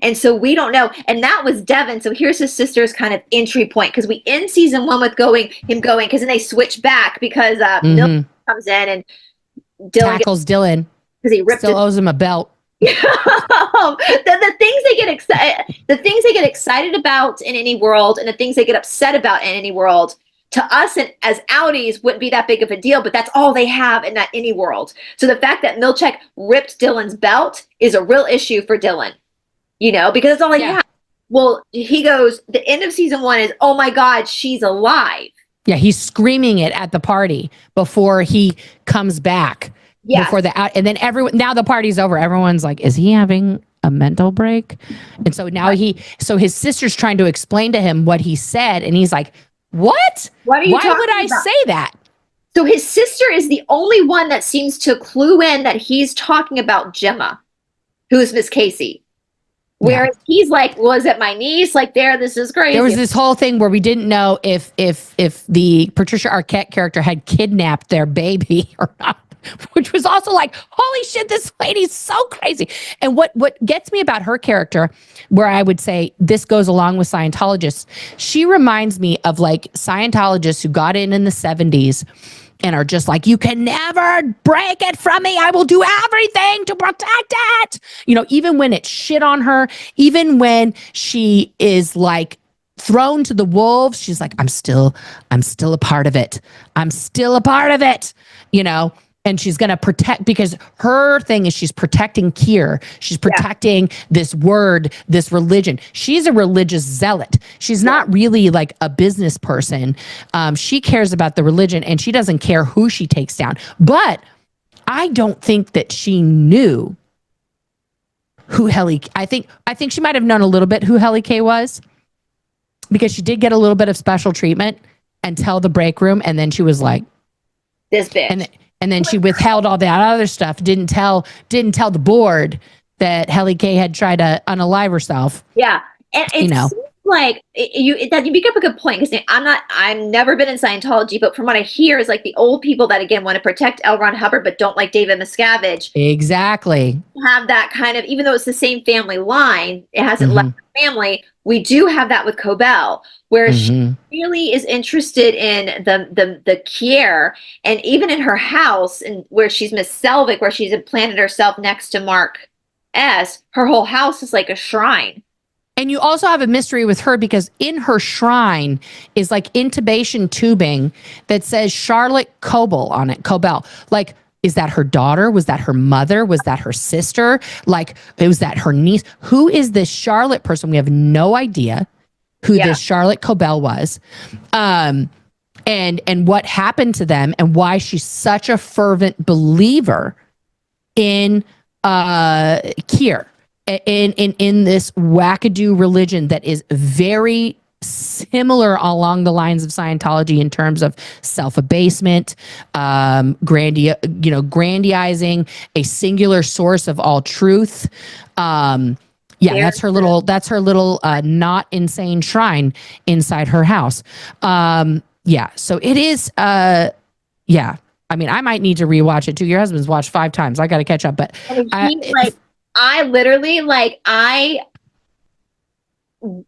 And so we don't know. And that was Devin. So here's his sister's kind of entry point. Because we end season 1 with him going, because then they switch back because Milton comes in and Dylan tackles Dylan. Because he still owes him a belt. the things they get excited about in any world, and the things they get upset about in any world, to us and as Audis wouldn't be that big of a deal, but that's all they have in that any world. So the fact that Milchek ripped Dylan's belt is a real issue for Dylan, because that's all they have. Well, he goes, the end of season 1 is, oh my God, she's alive. Yeah, he's screaming it at the party before he comes back. Yeah. And then now the party's over. Everyone's like, is he having a mental break? And so now his sister's trying to explain to him what he said. And he's like, what? Why would I say that? So his sister is the only one that seems to clue in that he's talking about Gemma, who's Miss Casey. Whereas he's like, was it my niece? Like this is crazy. There was this whole thing where we didn't know if the Patricia Arquette character had kidnapped their baby or not. Which was also like, holy shit, this lady's so crazy. And what gets me about her character, where I would say this goes along with Scientologists, she reminds me of like Scientologists who got in the 70s and are just like, you can never break it from me. I will do everything to protect it. Even when it's shit on her, even when she is like thrown to the wolves, she's like, I'm still a part of it. I'm still a part of it, And she's going to protect, because her thing is she's protecting Kier. She's protecting this word, this religion. She's a religious zealot. She's not really like a business person. She cares about the religion, and she doesn't care who she takes down. But I don't think that she knew who Helly. I think she might have known a little bit who Helly K was, because she did get a little bit of special treatment until the break room, and then she was like, this bitch. And then she withheld all that other stuff. Didn't tell the board that Helly K had tried to unalive herself. Yeah, and it's like you pick up a good point, because I've never been in Scientology, but from what I hear is like the old people that again want to protect L. Ron Hubbard but don't like David Miscavige. Exactly. Have that kind of, even though it's the same family line, it hasn't left the family. We do have that with Cobell, where she really is interested in the Kier, and even in her house, and where she's Miss Selvig, where she's implanted herself next to Mark S. Her whole house is like a shrine. And you also have a mystery with her, because in her shrine is like intubation tubing that says Charlotte Cobell on it. Cobell, like. Is that her daughter? Was that her mother? Was that her sister? Like, was that her niece? Who is this Charlotte person? We have no idea who this Charlotte Cobell was, and what happened to them, and why she's such a fervent believer in Kier, in this wackadoo religion that is very similar along the lines of Scientology in terms of self-abasement, grandizing a singular source of all truth. That's her little not insane shrine inside her house. So it is I mean, I might need to rewatch it too. Your husband's watched 5 times. I got to catch up, but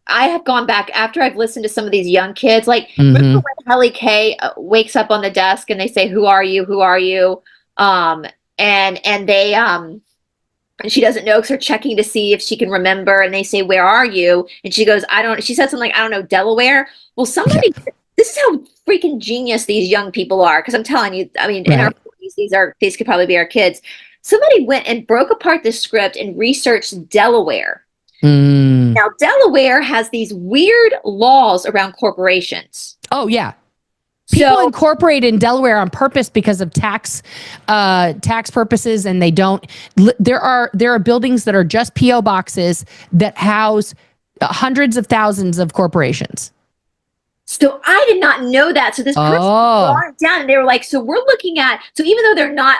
I have gone back after I've listened to some of these young kids. Like, remember when Helly K wakes up on the desk and they say, "Who are you? Who are you?" And they and she doesn't know, because they're checking to see if she can remember. And they say, "Where are you?" And she goes, "I don't." She said something like, "I don't know, Delaware." Well, somebody. This is how freaking genius these young people are. Because I'm telling you, I mean, in our these could probably be our kids. Somebody went and broke apart the script and researched Delaware. Now, Delaware has these weird laws around corporations. Oh, yeah. People incorporate in Delaware on purpose because of tax purposes, and they don't. There are buildings that are just PO boxes that house hundreds of thousands of corporations. So I did not know that. So this person brought it down, and they were like, "So we're looking at." So even though they're not,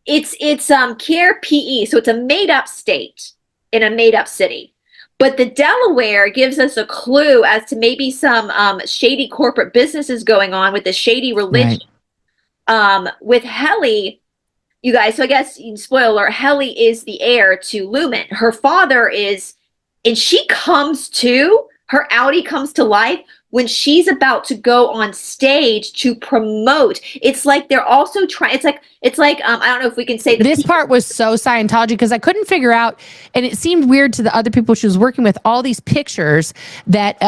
it's Kier PE, so it's a made up state in a made up city. But the Delaware gives us a clue as to maybe some shady corporate businesses going on with the shady religion. Right. With Helly, you guys, so I guess, spoiler, Helly is the heir to Lumen. Her father is, and she comes to, her Audi comes to life when she's about to go on stage to promote. It's like they're also trying, it's like I don't know if we can say this part was so Scientology, because I couldn't figure out, and it seemed weird to the other people she was working with, all these pictures that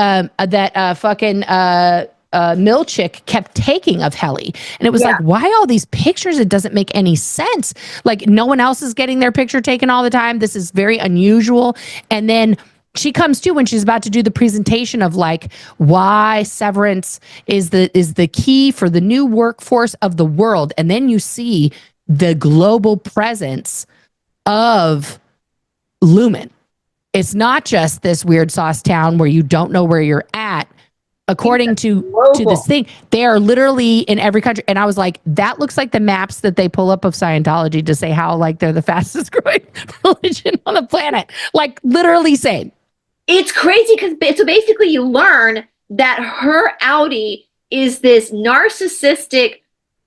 Milchick kept taking of Helly. And it was like, why all these pictures? It doesn't make any sense. Like, no one else is getting their picture taken all the time. This is very unusual. And then she comes to when she's about to do the presentation of like why Severance is the key for the new workforce of the world. And then you see the global presence of Lumen. It's not just this weird sauce town where you don't know where you're at. According to this thing, they are literally in every country. And I was like, that looks like the maps that they pull up of Scientology to say how like they're the fastest growing religion on the planet. Like, literally saying. It's crazy because so basically you learn that her Audi is this narcissistic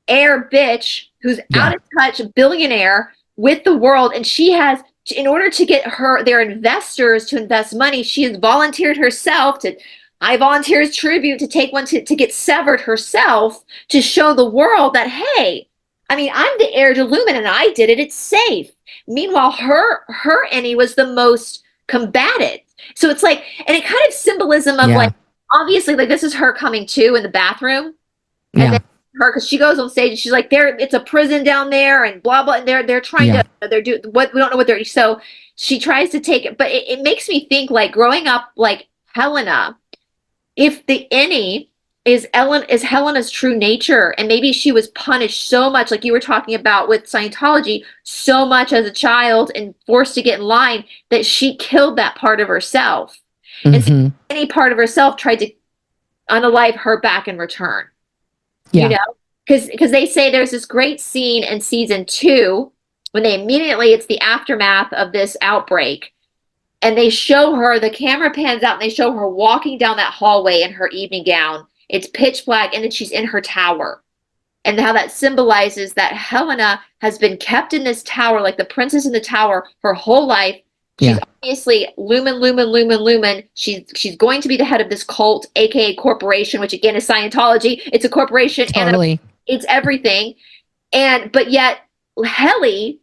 air bitch who's out of touch billionaire with the world, and she has, in order to get their investors to invest money, she has volunteered herself to. I volunteer as tribute to take one to get severed herself to show the world that, hey, I mean, I'm the heir to Lumen and I did it. It's safe. Meanwhile, her Annie was the most combated. So it's like, and it kind of symbolism of like, obviously, like this is her coming to in the bathroom. And then her, because she goes on stage and she's like, it's a prison down there and blah, blah. And they're trying to, they're doing what, we don't know what they're, so she tries to take it. But it makes me think like growing up, like Helena, if the innie is Helena's true nature, and maybe she was punished so much, like you were talking about with Scientology, so much as a child and forced to get in line that she killed that part of herself. And so any part of herself tried to unalive her back in return. You know, because they say there's this great scene in season 2 when it's the aftermath of this outbreak. And they show her, the camera pans out and they show her walking down that hallway in her evening gown. It's pitch black, and then she's in her tower. And how that symbolizes that Helena has been kept in this tower, like the princess in the tower, her whole life. She's obviously Lumen. She's going to be the head of this cult, aka corporation, which again is Scientology. It's a corporation and it's everything. But yet Helly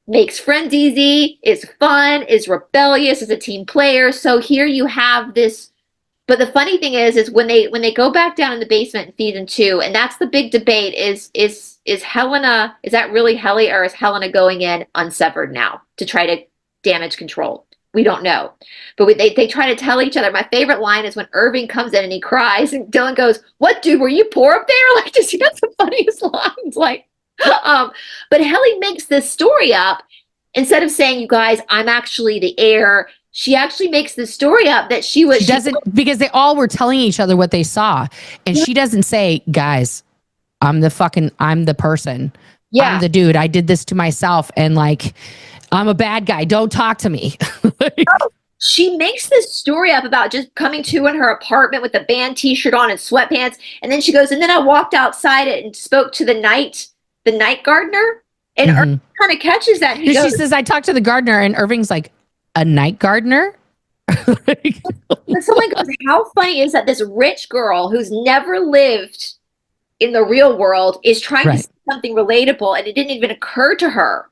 makes friends easy, is fun, is rebellious, is a team player. So here you have this. But the funny thing is when they go back down in the basement in season 2, and that's the big debate, is Helena, is that really Helly, or is Helena going in unsevered now to try to damage control? We don't know. But they try to tell each other. My favorite line is when Irving comes in and he cries, and Dylan goes, "What, dude, were you poor up there?" Like, just, that's the funniest lines. Like, but Helly makes this story up. Instead of saying, "You guys, I'm actually the heir," she actually makes the story up that she doesn't, because they all were telling each other what they saw. And she doesn't say, "Guys, I'm the person. I'm the dude. I did this to myself. And like, I'm a bad guy. Don't talk to me." She makes this story up about just coming to in her apartment with a band t-shirt on and sweatpants. And then she goes, "And then I walked outside and spoke to the night gardener." And Irving kind of catches that. She says, "I talked to the gardener," and Irving's like, "A night gardener?" Someone goes, "How funny is that this rich girl who's never lived in the real world is trying to say something relatable, and it didn't even occur to her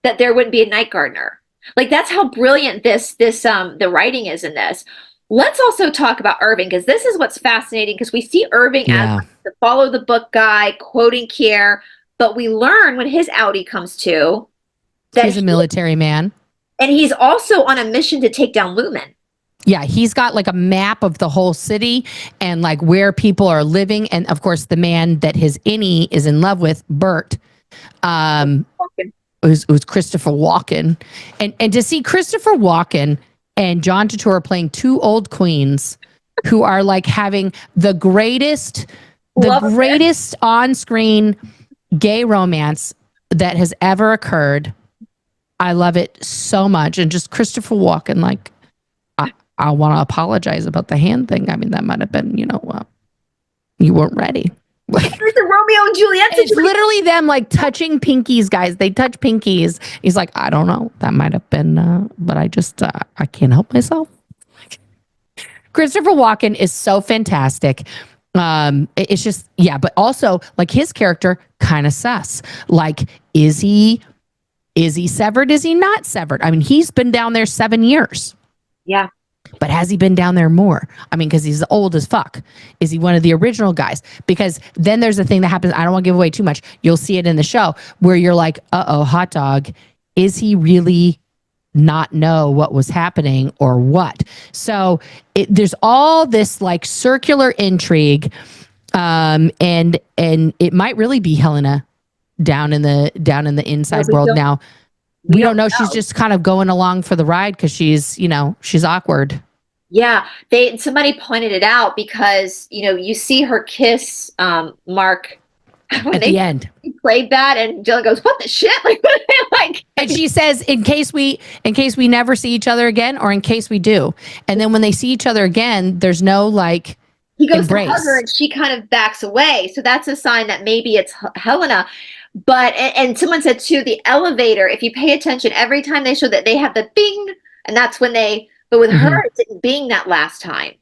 that there wouldn't be a night gardener." Like, that's how brilliant the writing is in this. Let's also talk about Irving, because this is what's fascinating, because we see Irving as the follow the book guy, quoting Kier. But we learn when his Audi comes to that He's a military man. And he's also on a mission to take down Lumen. Yeah, he's got like a map of the whole city and like where people are living. And of course, the man that his innie is in love with, Bert, who's Christopher Walken. And to see Christopher Walken and John Turturro playing two old queens who are like having the greatest on-screen gay romance that has ever occurred. I love it so much. And just Christopher Walken, like, I want to apologize about the hand thing. I mean, that might have been, you weren't ready. Like, it's a Romeo and Juliet situation. It's literally them like touching pinkies, guys. They touch pinkies. He's like, I don't know. That might have been, but I just, I can't help myself. Christopher Walken is so fantastic. It's just, yeah, but also like his character kind of sus. Like, is he severed? Is he not severed? I mean, he's been down there 7 years. Yeah. But has he been down there more? I mean, because he's old as fuck. Is he one of the original guys? Because then there's a thing that happens. I don't want to give away too much. You'll see it in the show where you're like, uh-oh, hot dog. Is he really not know what was happening or what? So there's all this like circular intrigue. And it might really be Helena down in the inside world now. We don't know. She's just kind of going along for the ride because she's awkward. Yeah, somebody pointed it out because you see her kiss Mark when at the end. He played that, and Jill goes, "What the shit?" Like, what are they like? And she says, "In case we never see each other again, or in case we do." And then when they see each other again, there's no like. He goes embrace. to hug her, and she kind of backs away. So that's a sign that maybe it's Helena. But, and someone said too, the elevator, if you pay attention, every time they show that they have the bing, and that's when but with her, it didn't bing that last time.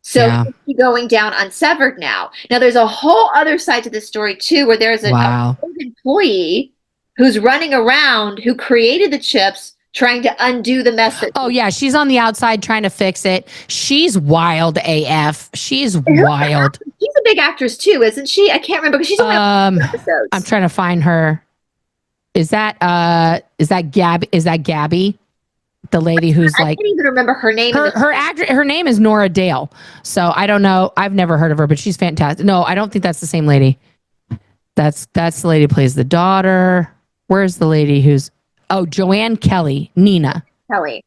So she's going down unsevered now. Now there's a whole other side to this story too, where there's an employee who's running around who created the chips, trying to undo the mess. Yeah, she's on the outside trying to fix it. She's wild AF. She's wild. She's a big actress too, isn't she? I can't remember because she's only on episodes. I'm trying to find her. Is that Gabby? Is that Gabby? The lady who's I can't even remember her name. Her name is Nora Dale. So I don't know. I've never heard of her, but she's fantastic. No, I don't think that's the same lady. That's the lady who plays the daughter. Where's the lady who's Joanne Kelly, Nina. Helly.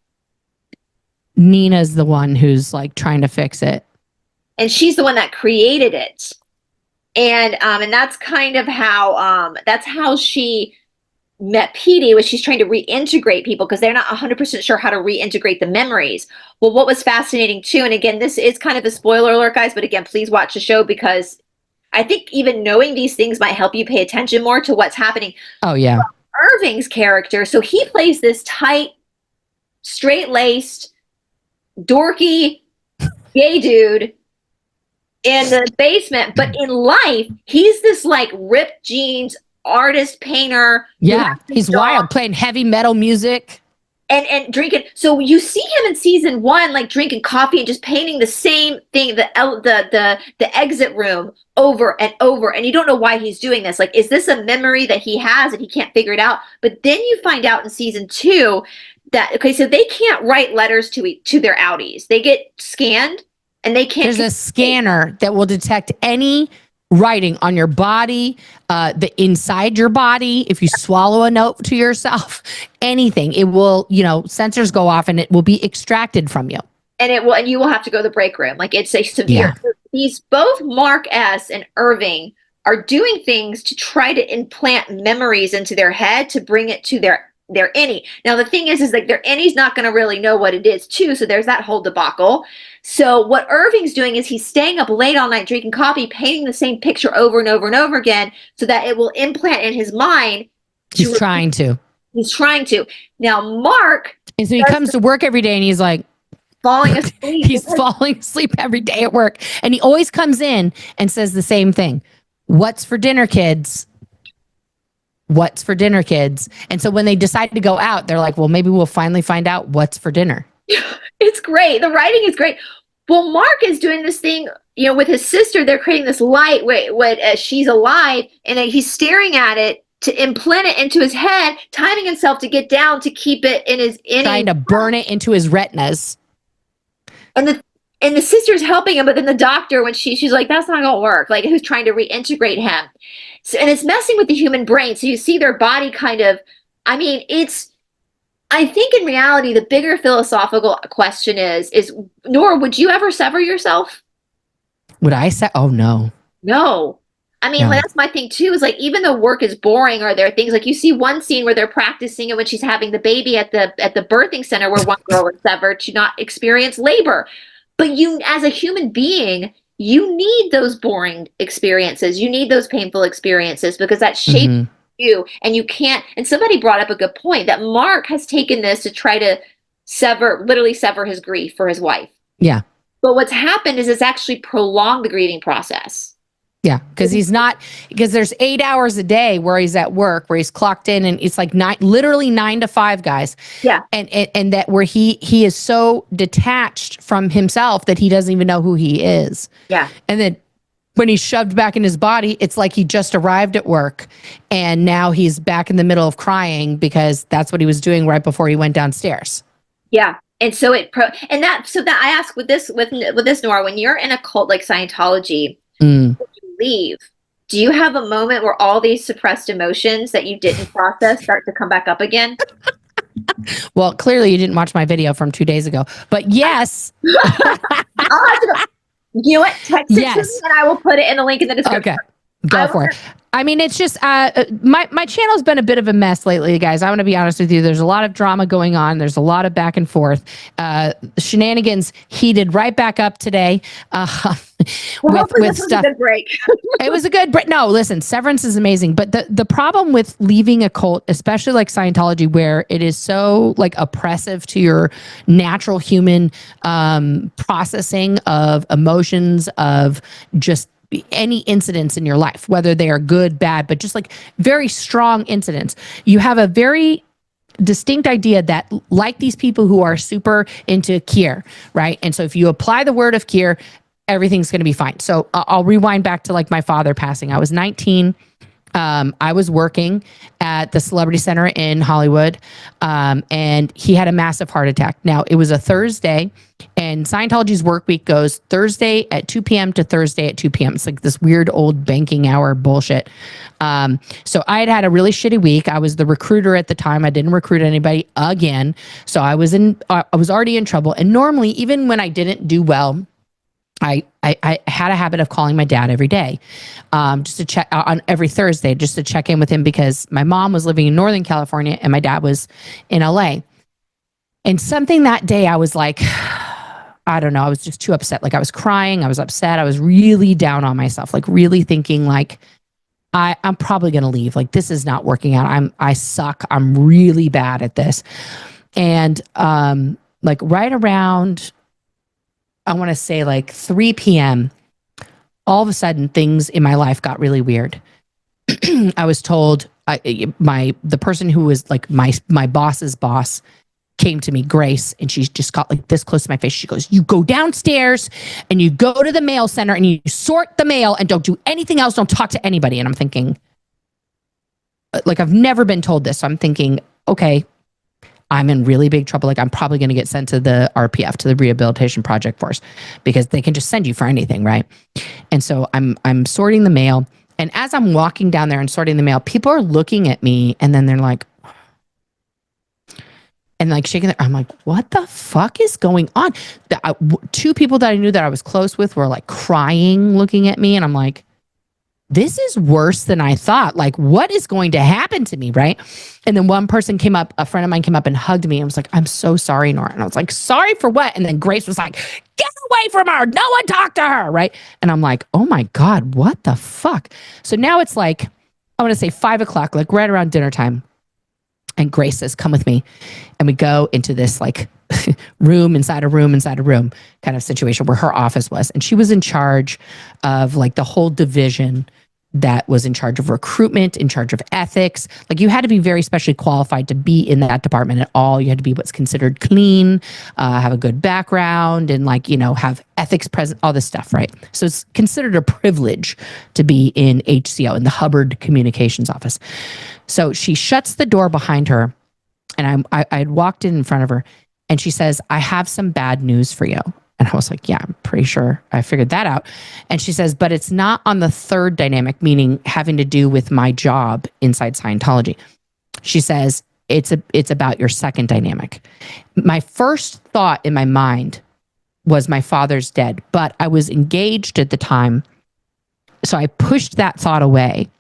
Nina's the one who's like trying to fix it. And she's the one that created it. And that's kind of how she met Petey, was she's trying to reintegrate people because they're not 100% sure how to reintegrate the memories. Well, what was fascinating too, and again, this is kind of a spoiler alert, guys, but again, please watch the show because I think even knowing these things might help you pay attention more to what's happening. Oh, yeah. Irving's character, so he plays this tight, straight-laced, dorky, gay dude in the basement, but in life, he's this like ripped jeans artist, painter. Yeah, he's wild, playing heavy metal music. And drinking. So you see him in season 1, like drinking coffee and just painting the same thing, the exit room over and over. And you don't know why he's doing this. Like, is this a memory that he has and he can't figure it out? But then you find out in season 2 that, okay, so they can't write letters to their outies. They get scanned and they can't. There's a scanner that will detect any writing on your body, the inside your body. If you swallow a note to yourself, anything, it will, sensors go off and it will be extracted from you. And you will have to go to the break room. Like, it's a severe. Yeah. These both Mark S. and Irving are doing things to try to implant memories into their head to bring it to their innie. Now the thing is like their innie's not going to really know what it is too. So there's that whole debacle. So what Irving's doing is he's staying up late all night drinking coffee, painting the same picture over and over and over again so that it will implant in his mind. He's trying to. Now Mark. And so he comes to work every day and he's like falling asleep. He's falling asleep every day at work. And he always comes in and says the same thing. What's for dinner, kids? What's for dinner, kids? And so when they decide to go out, they're like, well, maybe we'll finally find out what's for dinner. It's great. The writing is great. Well, Mark is doing this thing, with his sister, they're creating this light when she's alive, and he's staring at it to implant it into his head, timing himself to get down to keep it in his trying to burn it into his retinas. And the sister's helping him, but then the doctor, when she's like, that's not gonna work, like, who's trying to reintegrate him. So, and it's messing with the human brain. So you see their body kind of, I mean, I think in reality, the bigger philosophical question is, Nora, would you ever sever yourself? Would I say, oh no. No. I mean, that's my thing too, is like, even though work is boring, are there things like, you see one scene where they're practicing it when she's having the baby at the birthing center, where one girl was severed to not experience labor. But you, as a human being, you need those boring experiences. You need those painful experiences, because that shapes you. And you can't, and somebody brought up a good point, that Mark has taken this to try to literally sever his grief for his wife. Yeah. But what's happened is it's actually prolonged the grieving process. Yeah, because there's 8 hours a day where he's at work, where he's clocked in, and it's like literally 9 to 5, guys. Yeah. And that where he is so detached from himself that he doesn't even know who he is. Yeah. And then when he's shoved back in his body, it's like he just arrived at work and now he's back in the middle of crying because that's what he was doing right before he went downstairs. Yeah. And so I ask with this, Nora, when you're in a cult like Scientology, when you leave, do you have a moment where all these suppressed emotions that you didn't process start to come back up again? Well, clearly you didn't watch my video from 2 days ago, but yes. I'll have to go. You know what? Text it to me and I will put it in the link in the description. Okay. Go for it. I mean, it's just my channel's been a bit of a mess lately, guys. I want to be honest with you. There's a lot of drama going on. There's a lot of back and forth. Shenanigans heated right back up today. With stuff. A good break. It was a good break. No, listen, Severance is amazing, but the problem with leaving a cult, especially like Scientology, where it is so like oppressive to your natural human processing of emotions, of just any incidents in your life, whether they are good, bad, but just like very strong incidents. You have a very distinct idea that, like these people who are super into Kier, right? And so if you apply the word of Kier, everything's going to be fine. So I'll rewind back to like my father passing. I was 19. I was working at the Celebrity Center in Hollywood, and he had a massive heart attack. Now, it was a Thursday, and Scientology's work week goes Thursday at 2 p.m. to Thursday at 2 p.m. It's like this weird old banking hour bullshit. So I had a really shitty week. I was the recruiter at the time. I didn't recruit anybody again. So I was already in trouble. And normally, even when I didn't do well, I had a habit of calling my dad every day, just to check on every Thursday, just to check in with him, because my mom was living in Northern California and my dad was in LA. And something that day, I was like, I don't know, I was just too upset. Like, I was crying, I was upset, I was really down on myself, like really thinking like, I'm probably going to leave. Like, this is not working out. I suck. I'm really bad at this. And like right around, I want to say like 3 p.m., all of a sudden things in my life got really weird. I was told the person who was like my boss's boss came to me, Grace, and she just got like this close to my face. She goes, "You go downstairs and you go to the mail center and you sort the mail and don't do anything else. Don't talk to anybody." And I'm thinking, like, I've never been told this. So I'm thinking, okay, I'm in really big trouble. Like, I'm probably going to get sent to the RPF, to the Rehabilitation Project Force, because they can just send you for anything, right? And so I'm sorting the mail. And as I'm walking down there and sorting the mail, people are looking at me, and then they're like, and like shaking their, I'm like, what the fuck is going on? Two people that I knew that I was close with were like crying, looking at me. And I'm like, this is worse than I thought. Like, what is going to happen to me, right? And then one person came up, a friend of mine came up and hugged me and was like, "I'm so sorry, Nora." And I was like, "Sorry for what?" And then Grace was like, "Get away from her. No one talk to her," right? And I'm like, oh my God, what the fuck? So now it's like, I want to say 5 o'clock, like right around dinner time. And Grace says, "Come with me." And we go into this like room inside a room kind of situation where her office was. And she was in charge of like the whole division that was in charge of recruitment, in charge of ethics. Like, you had to be very specially qualified to be in that department at all. You had to be what's considered clean, have a good background, and like, have ethics present, all this stuff, right? So it's considered a privilege to be in HCO, in the Hubbard communications office. So she shuts the door behind her, and I had walked in front of her, and she says, "I have some bad news for you." And I was like, yeah, I'm pretty sure I figured that out. And she says, but it's not on the third dynamic, meaning having to do with my job inside Scientology. She says, it's about your second dynamic. My first thought in my mind was my father's dead, but I was engaged at the time. So I pushed that thought away.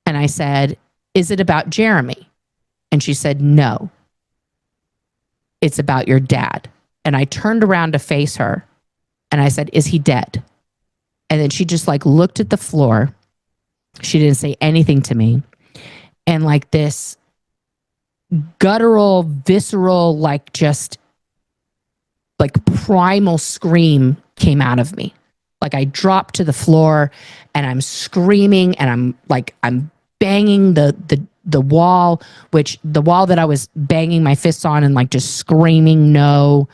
And I said, is it about Jeremy? And she said, no, it's about your dad. And I turned around to face her and I said, is he dead? And then she just like looked at the floor. She didn't say anything to me. And like this guttural, visceral, like just like primal scream came out of me. Like I dropped to the floor and I'm screaming and I'm banging the wall, which the wall that I was banging my fists on and like just screaming no.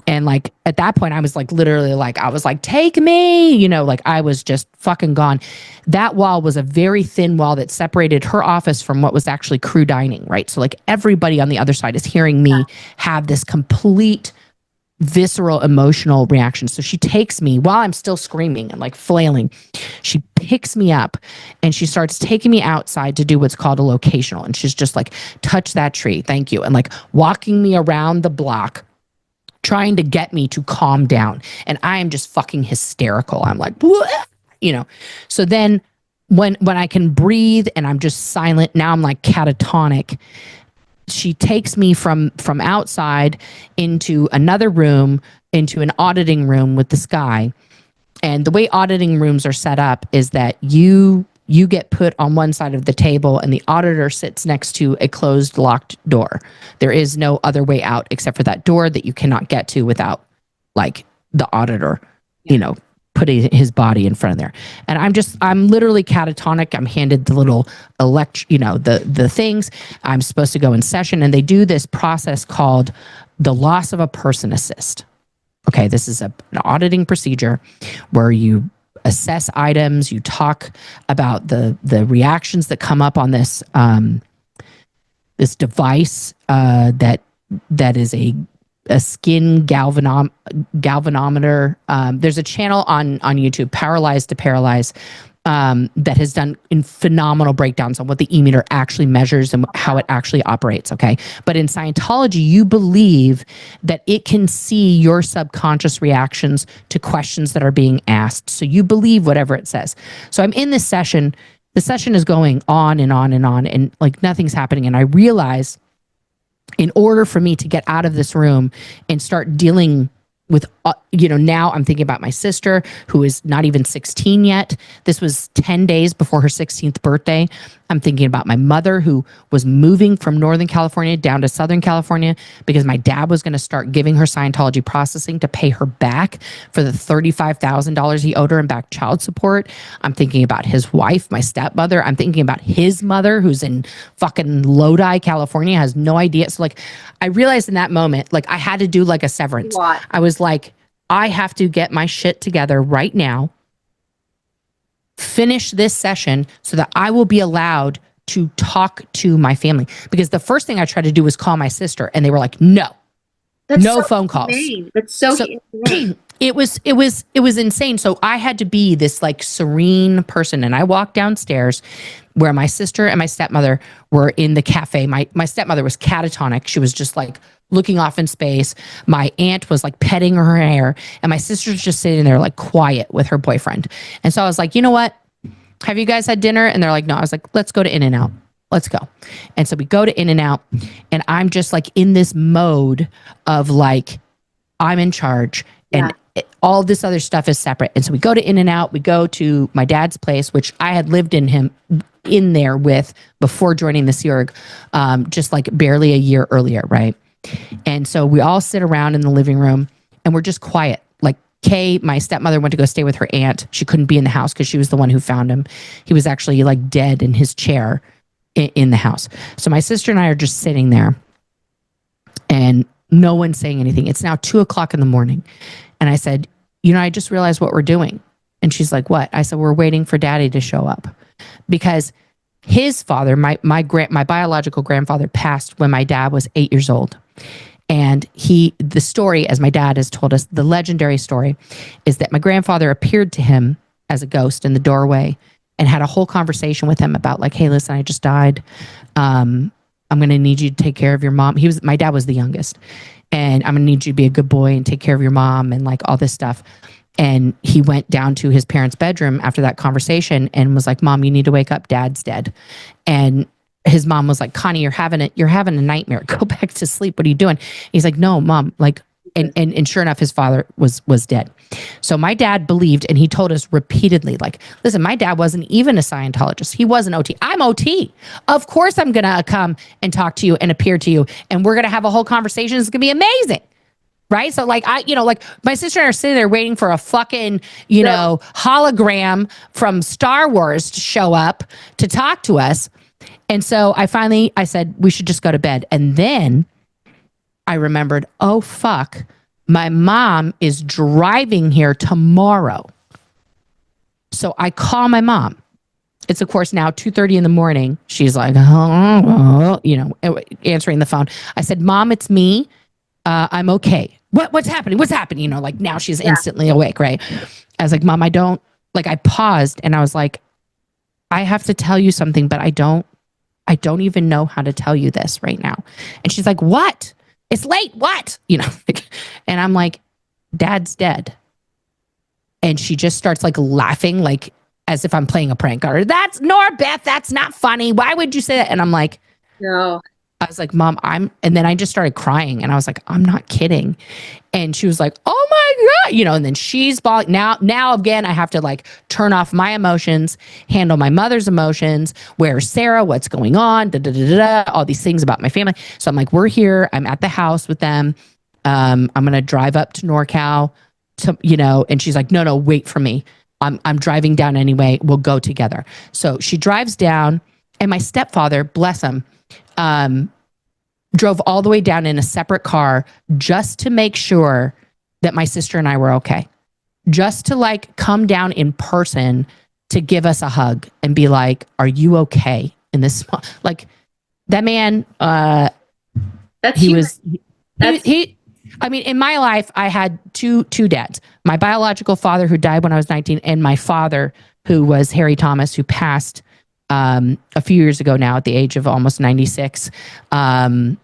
And like at that point, I was like literally like, I was like, take me, like I was just fucking gone. That wall was a very thin wall that separated her office from what was actually crew dining, right? So like everybody on the other side is hearing me have this complete visceral emotional reaction. So she takes me while I'm still screaming and like flailing. She picks me up and she starts taking me outside to do what's called a locational. And she's just like, touch that tree. Thank you. And like walking me around the block, trying to get me to calm down. And I am just fucking hysterical. I'm like, So then when I can breathe and I'm just silent, now I'm like catatonic. She takes me from outside into another room, into an auditing room with this guy. And the way auditing rooms are set up is that you get put on one side of the table and the auditor sits next to a closed, locked door. There is no other way out except for that door that you cannot get to without like the auditor, putting his body in front of there. And I'm literally catatonic. I'm handed the little the things. I'm supposed to go in session, and they do this process called the loss of a person assist. Okay, this is an auditing procedure where you assess items, you talk about the reactions that come up on this this device that is a skin galvanometer. There's a channel on YouTube, Paralyzed to Paralyze, that has done phenomenal breakdowns on what the e-meter actually measures and how it actually operates, okay? But in Scientology, you believe that it can see your subconscious reactions to questions that are being asked. So you believe whatever it says. So I'm in this session. The session is going on and on and on, and like nothing's happening. And I realize in order for me to get out of this room and start dealing with, now I'm thinking about my sister who is not even 16 yet. This was 10 days before her 16th birthday. I'm thinking about my mother who was moving from Northern California down to Southern California because my dad was going to start giving her Scientology processing to pay her back for the $35,000 he owed her in back child support. I'm thinking about his wife, my stepmother. I'm thinking about his mother who's in fucking Lodi, California, has no idea. So like, I realized in that moment, like I had to do like a severance. What? I was like, I have to get my shit together right now, finish this session so that I will be allowed to talk to my family. Because the first thing I tried to do was call my sister and they were like, no, That's no so phone calls. insane. That's so insane. It was insane. So I had to be this like serene person. And I walked downstairs where my sister and my stepmother were in the cafe. My stepmother was catatonic. She was just like looking off in space. My aunt was like petting her hair, and my sister's just sitting there like quiet with her boyfriend. And so I was like, you know what? Have you guys had dinner? And they're like, no. I was like, let's go to In-N-Out. Let's go. And so we go to In-N-Out, and I'm just like in this mode of like, I'm in charge. And all this other stuff is separate. And so we go to In-N-Out. We go to my dad's place, which I had lived in there with before joining the SEERG, just like barely a year earlier, right? And so we all sit around in the living room and we're just quiet. Like Kay, my stepmother, went to go stay with her aunt. She couldn't be in the house because she was the one who found him. He was actually like dead in his chair in the house. So my sister and I are just sitting there and no one's saying anything. It's now 2:00 in the morning. And I said, I just realized what we're doing. And she's like, what? I said, we're waiting for daddy to show up because his father, my biological grandfather, passed when my dad was 8 years old. And the story, as my dad has told us, the legendary story is that my grandfather appeared to him as a ghost in the doorway and had a whole conversation with him about like, hey, listen, I just died. I'm going to need you to take care of your mom. My dad was the youngest, and I'm going to need you to be a good boy and take care of your mom and like all this stuff. And he went down to his parents' bedroom after that conversation and was like, Mom, you need to wake up. Dad's dead. And his mom was like, Connie, you're having a nightmare. Go back to sleep. What are you doing? He's like, no, Mom. Like, and sure enough, his father was dead. So my dad believed, and he told us repeatedly, like, listen, my dad wasn't even a Scientologist. He was an OT. I'm OT. Of course I'm going to come and talk to you and appear to you. And we're going to have a whole conversation. It's going to be amazing. Right. So like like my sister and I are sitting there waiting for a fucking, hologram from Star Wars to show up to talk to us. And so I said, we should just go to bed. And then I remembered, oh, fuck, my mom is driving here tomorrow. So I call my mom. It's, of course, now 2:30 in the morning. She's like, answering the phone. I said, Mom, it's me. I'm okay. What's happening? What's happening? Like now she's instantly awake, right? I was like, Mom, I paused and I was like, I have to tell you something, but I don't even know how to tell you this right now. And she's like, what? It's late. What? And I'm like, Dad's dead. And she just starts like laughing, like as if I'm playing a prank on her. That's Norbeth. That's not funny. Why would you say that? And I'm like, no. I was like, Mom, and then I just started crying and I was like, I'm not kidding. And she was like, oh my God, and then she's bawling. Now again, I have to like turn off my emotions, handle my mother's emotions. Where's Sarah? What's going on? All these things about my family. So I'm like, we're here. I'm at the house with them. I'm going to drive up to NorCal and she's like, no, wait for me. I'm driving down anyway. We'll go together. So she drives down and my stepfather, bless him, drove all the way down in a separate car just to make sure that my sister and I were okay. Just to like come down in person to give us a hug and be like, are you okay in this? Like that man, I mean, in my life, I had two dads, my biological father who died when I was 19 and my father who was Harry Thomas, who passed a few years ago now at the age of almost 96, and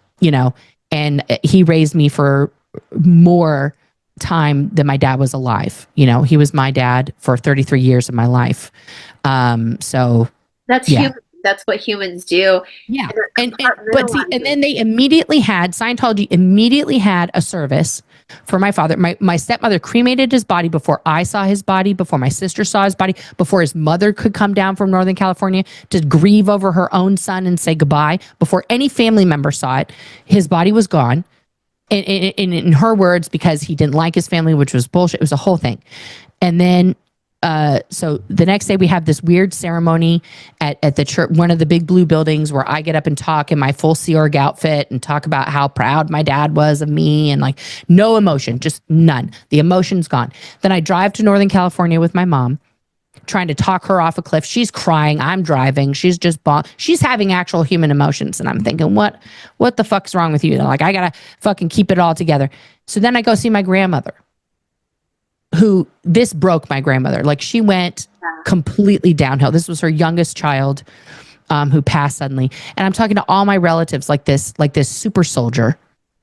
he raised me for more time than my dad was alive. He was my dad for 33 years of my life. So that's human. That's what humans do. Yeah. And then Scientology immediately had a service for my father. My stepmother cremated his body before I saw his body, before my sister saw his body, before his mother could come down from Northern California to grieve over her own son and say goodbye, before any family member saw it. His body was gone. And in her words, because he didn't like his family, which was bullshit. It was a whole thing. And then so the next day we have this weird ceremony at the church, one of the big blue buildings, where I get up and talk in my full Sea Org outfit and talk about how proud my dad was of me, and like no emotion, just none. The emotion's gone. Then I drive to Northern California with my mom, trying to talk her off a cliff. She's crying. I'm driving. She's just she's having actual human emotions. And I'm thinking, what the fuck's wrong with you? Like, I gotta fucking keep it all together. So then I go see my grandmother, who this broke my grandmother. Like, she went completely downhill. This was her youngest child, who passed suddenly. And I'm talking to all my relatives, like this super soldier,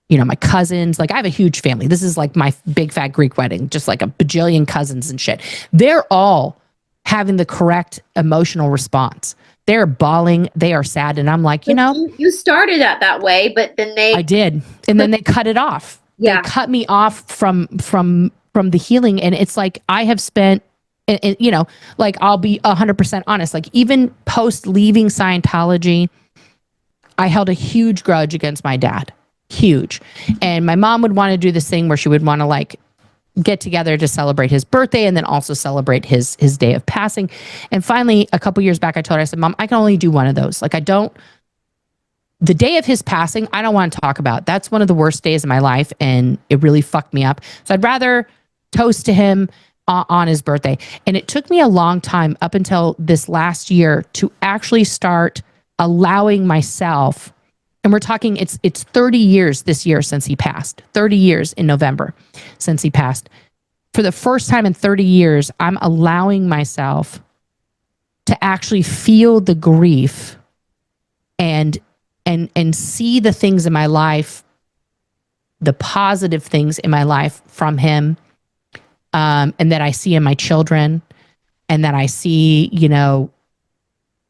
my cousins. Like, I have a huge family. This is like my big fat Greek wedding, just like a bajillion cousins and shit. They're all having the correct emotional response. They're bawling. They are sad. And I'm like, you started out that way, but then I did. And then they cut it off. Yeah. They cut me off from the healing. And it's like, I have spent, like, I'll be 100% honest, like, even post leaving Scientology, I held a huge grudge against my dad. Huge. And my mom would want to do this thing where she would want to, like, get together to celebrate his birthday and then also celebrate his day of passing. And finally, a couple years back, I told her, I said, Mom, I can only do one of those. Like, the day of his passing, I don't want to talk about. That's one of the worst days of my life, and it really fucked me up. So I'd rather toast to him on his birthday. And it took me a long time up until this last year to actually start allowing myself, and we're talking, it's 30 years this year since he passed, 30 years in November since he passed. For the first time in 30 years, I'm allowing myself to actually feel the grief and see the things in my life, the positive things in my life from him, and that I see in my children, and that I see, you know,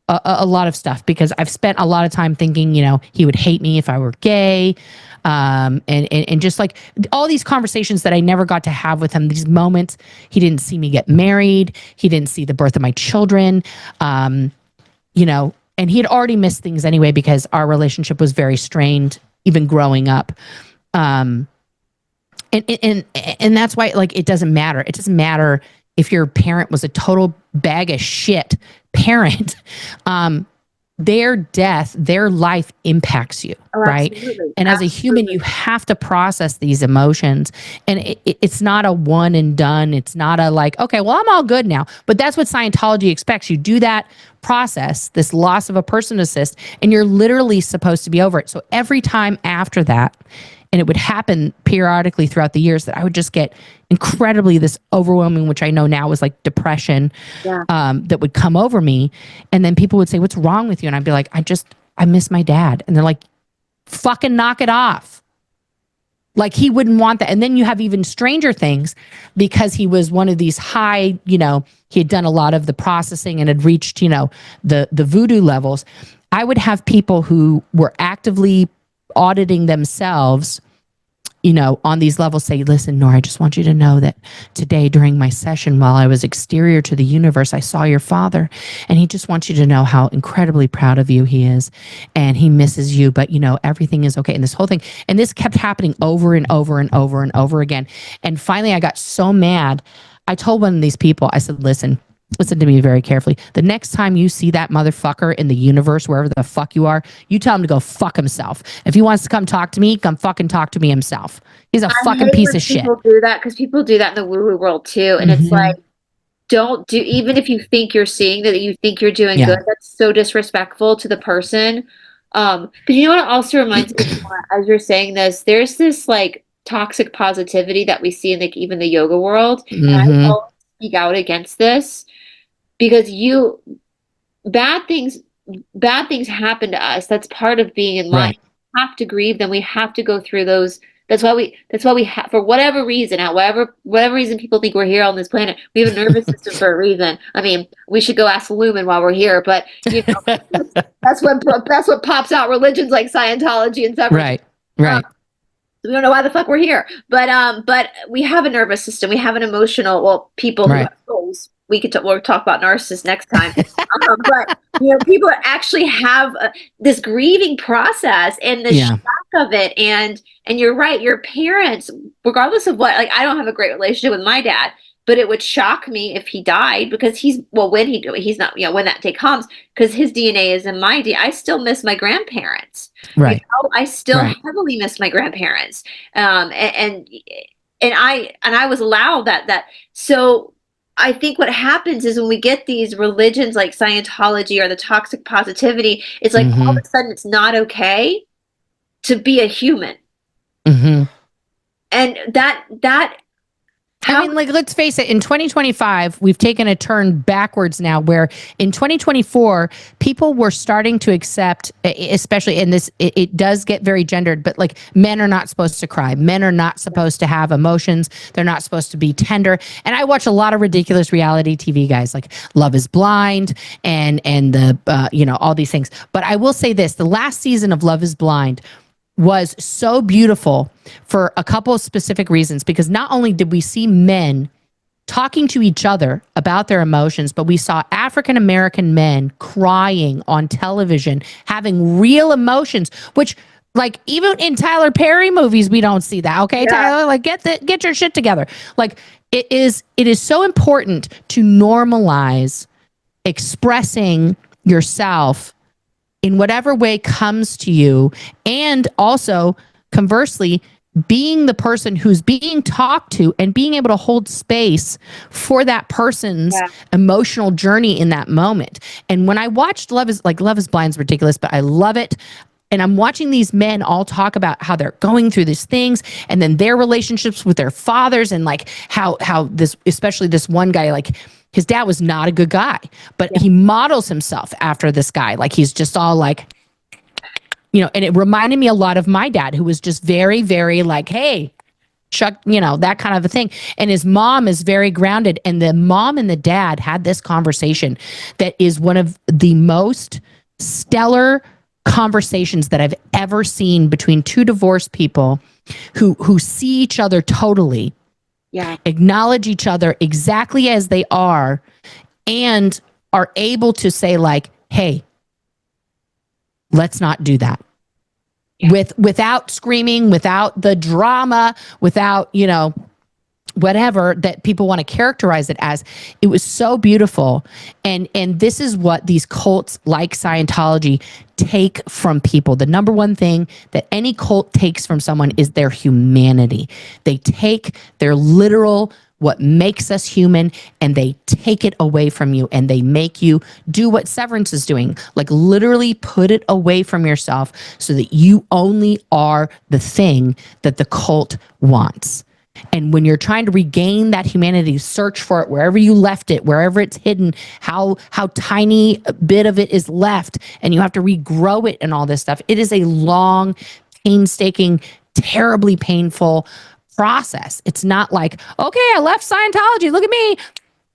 a lot of stuff, because I've spent a lot of time thinking, you know, he would hate me if I were gay, and just like all these conversations that I never got to have with him, these moments. He didn't see me get married. He didn't see the birth of my children, you know, and he had already missed things anyway because our relationship was very strained, even growing up. And that's why, like, it doesn't matter. It doesn't matter if your parent was a total bag of shit parent. Their death, their life impacts you, right? Absolutely. And as a human, you have to process these emotions. And it's not a one and done. It's not a like, okay, well, I'm all good now. But that's what Scientology expects. You do that process, this loss of a person assist, and you're literally supposed to be over it. So every time after that, and it would happen periodically throughout the years, that I would just get incredibly this overwhelming, which I know now is like depression, that would come over me. And then people would say, what's wrong with you? And I'd be like, I miss my dad. And they're like, fucking knock it off. Like, he wouldn't want that. And then you have even stranger things, because he was one of these high, you know, he had done a lot of the processing and had reached, you know, the voodoo levels. I would have people who were actively auditing themselves, you know, on these levels, say, listen, Nora, I just want you to know that today during my session, while I was exterior to the universe, I saw your father, and he just wants you to know how incredibly proud of you he is, and he misses you, but, you know, everything is okay. And this whole thing, and this kept happening over and over and over and over again. And finally, I got so mad. I told one of these people, I said, listen to me very carefully. The next time you see that motherfucker in the universe, wherever the fuck you are, you tell him to go fuck himself. If he wants to come talk to me, come fucking talk to me himself. He's a fucking piece of shit. People do that, because people do that in the woo-woo world too. And it's like, don't do, even if you think you're seeing that, you think you're doing good, that's so disrespectful to the person. But you know what also reminds me, as you're saying this, there's this like toxic positivity that we see in like even the yoga world. And I always speak out against this, because bad things happen to us. That's part of being in life. We have to grieve them. We have to go through those. That's why we have, for whatever reason, whatever reason people think we're here on this planet, we have a nervous system for a reason. I mean, we should go ask Lumen while we're here, but you know, that's what pops out religions like Scientology and Severance. Right. We don't know why the fuck we're here, but we have a nervous system. We have an emotional. Well, people who have souls. We'll talk about narcissists next time. But you know, people actually have this grieving process and the shock of it. And you're right. Your parents, regardless of what, like, I don't have a great relationship with my dad, but it would shock me if he died, because he's not, you know, when that day comes, because his DNA is in my DNA. I still miss my grandparents. Right. You know? I still heavily miss my grandparents. And I was allowed that. So I think what happens is when we get these religions like Scientology or the toxic positivity, it's like all of a sudden it's not okay to be a human. And that I mean, like, let's face it, in 2025, we've taken a turn backwards now, where in 2024, people were starting to accept, especially in this, it does get very gendered, but like, men are not supposed to cry. Men are not supposed to have emotions. They're not supposed to be tender. And I watch a lot of ridiculous reality TV guys, like Love is Blind and the, you know, all these things. But I will say this, the last season of Love is Blind was so beautiful for a couple of specific reasons, because not only did we see men talking to each other about their emotions, but we saw African American men crying on television, having real emotions, which Like even in Tyler Perry movies, we don't see that. Okay, Tyler, like get your shit together. Like it is so important to normalize expressing yourself in whatever way comes to you, and also conversely being the person who's being talked to and being able to hold space for that person's emotional journey in that moment. And when I watched Love is Blind is ridiculous, but I love it. And I'm watching these men all talk about how they're going through these things, and then their relationships with their fathers, and like how this, especially this one guy, like his dad was not a good guy, but he models himself after this guy. Like he's just all like, you know, and it reminded me a lot of my dad, who was just very, very like, hey, Chuck, you know, that kind of a thing. And his mom is very grounded. And the mom and the dad had this conversation that is one of the most stellar conversations that I've ever seen between two divorced people who see each other totally, acknowledge each other exactly as they are, and are able to say like, hey, let's not do that. Without screaming, without the drama, without, you know, whatever that people want to characterize it as. It was so beautiful. And this is what these cults like Scientology take from people. The number one thing that any cult takes from someone is their humanity. They take their literal, what makes us human, and they take it away from you, and they make you do what Severance is doing, like literally put it away from yourself so that you only are the thing that the cult wants. And when you're trying to regain that humanity, search for it wherever you left it, wherever it's hidden, how tiny a bit of it is left, and you have to regrow it and all this stuff. It is a long, painstaking, terribly painful process. It's not like, okay, I left Scientology, look at me.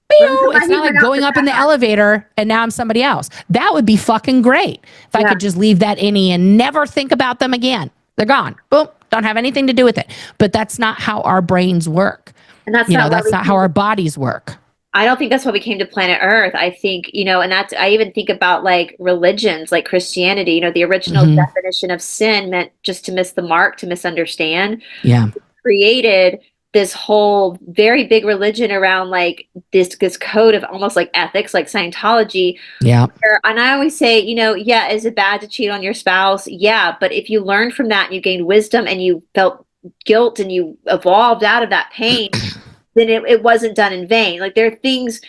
It's not like going up in the elevator and now I'm somebody else. That would be fucking great if I could just leave that innie and never think about them again. They're gone. Boom. Don't have anything to do with it. But that's not how our brains work. And that's not how our bodies work. I don't think that's why we came to planet Earth. I think, you know, and that's, I even think about like religions, like Christianity, you know, the original definition of sin meant just to miss the mark, to misunderstand. Yeah. It created this whole very big religion around like this code of almost like ethics, like Scientology. Yeah. And I always say, you know, yeah, is it bad to cheat on your spouse? Yeah. But if you learned from that and you gained wisdom and you felt guilt and you evolved out of that pain, then it wasn't done in vain. Like there are things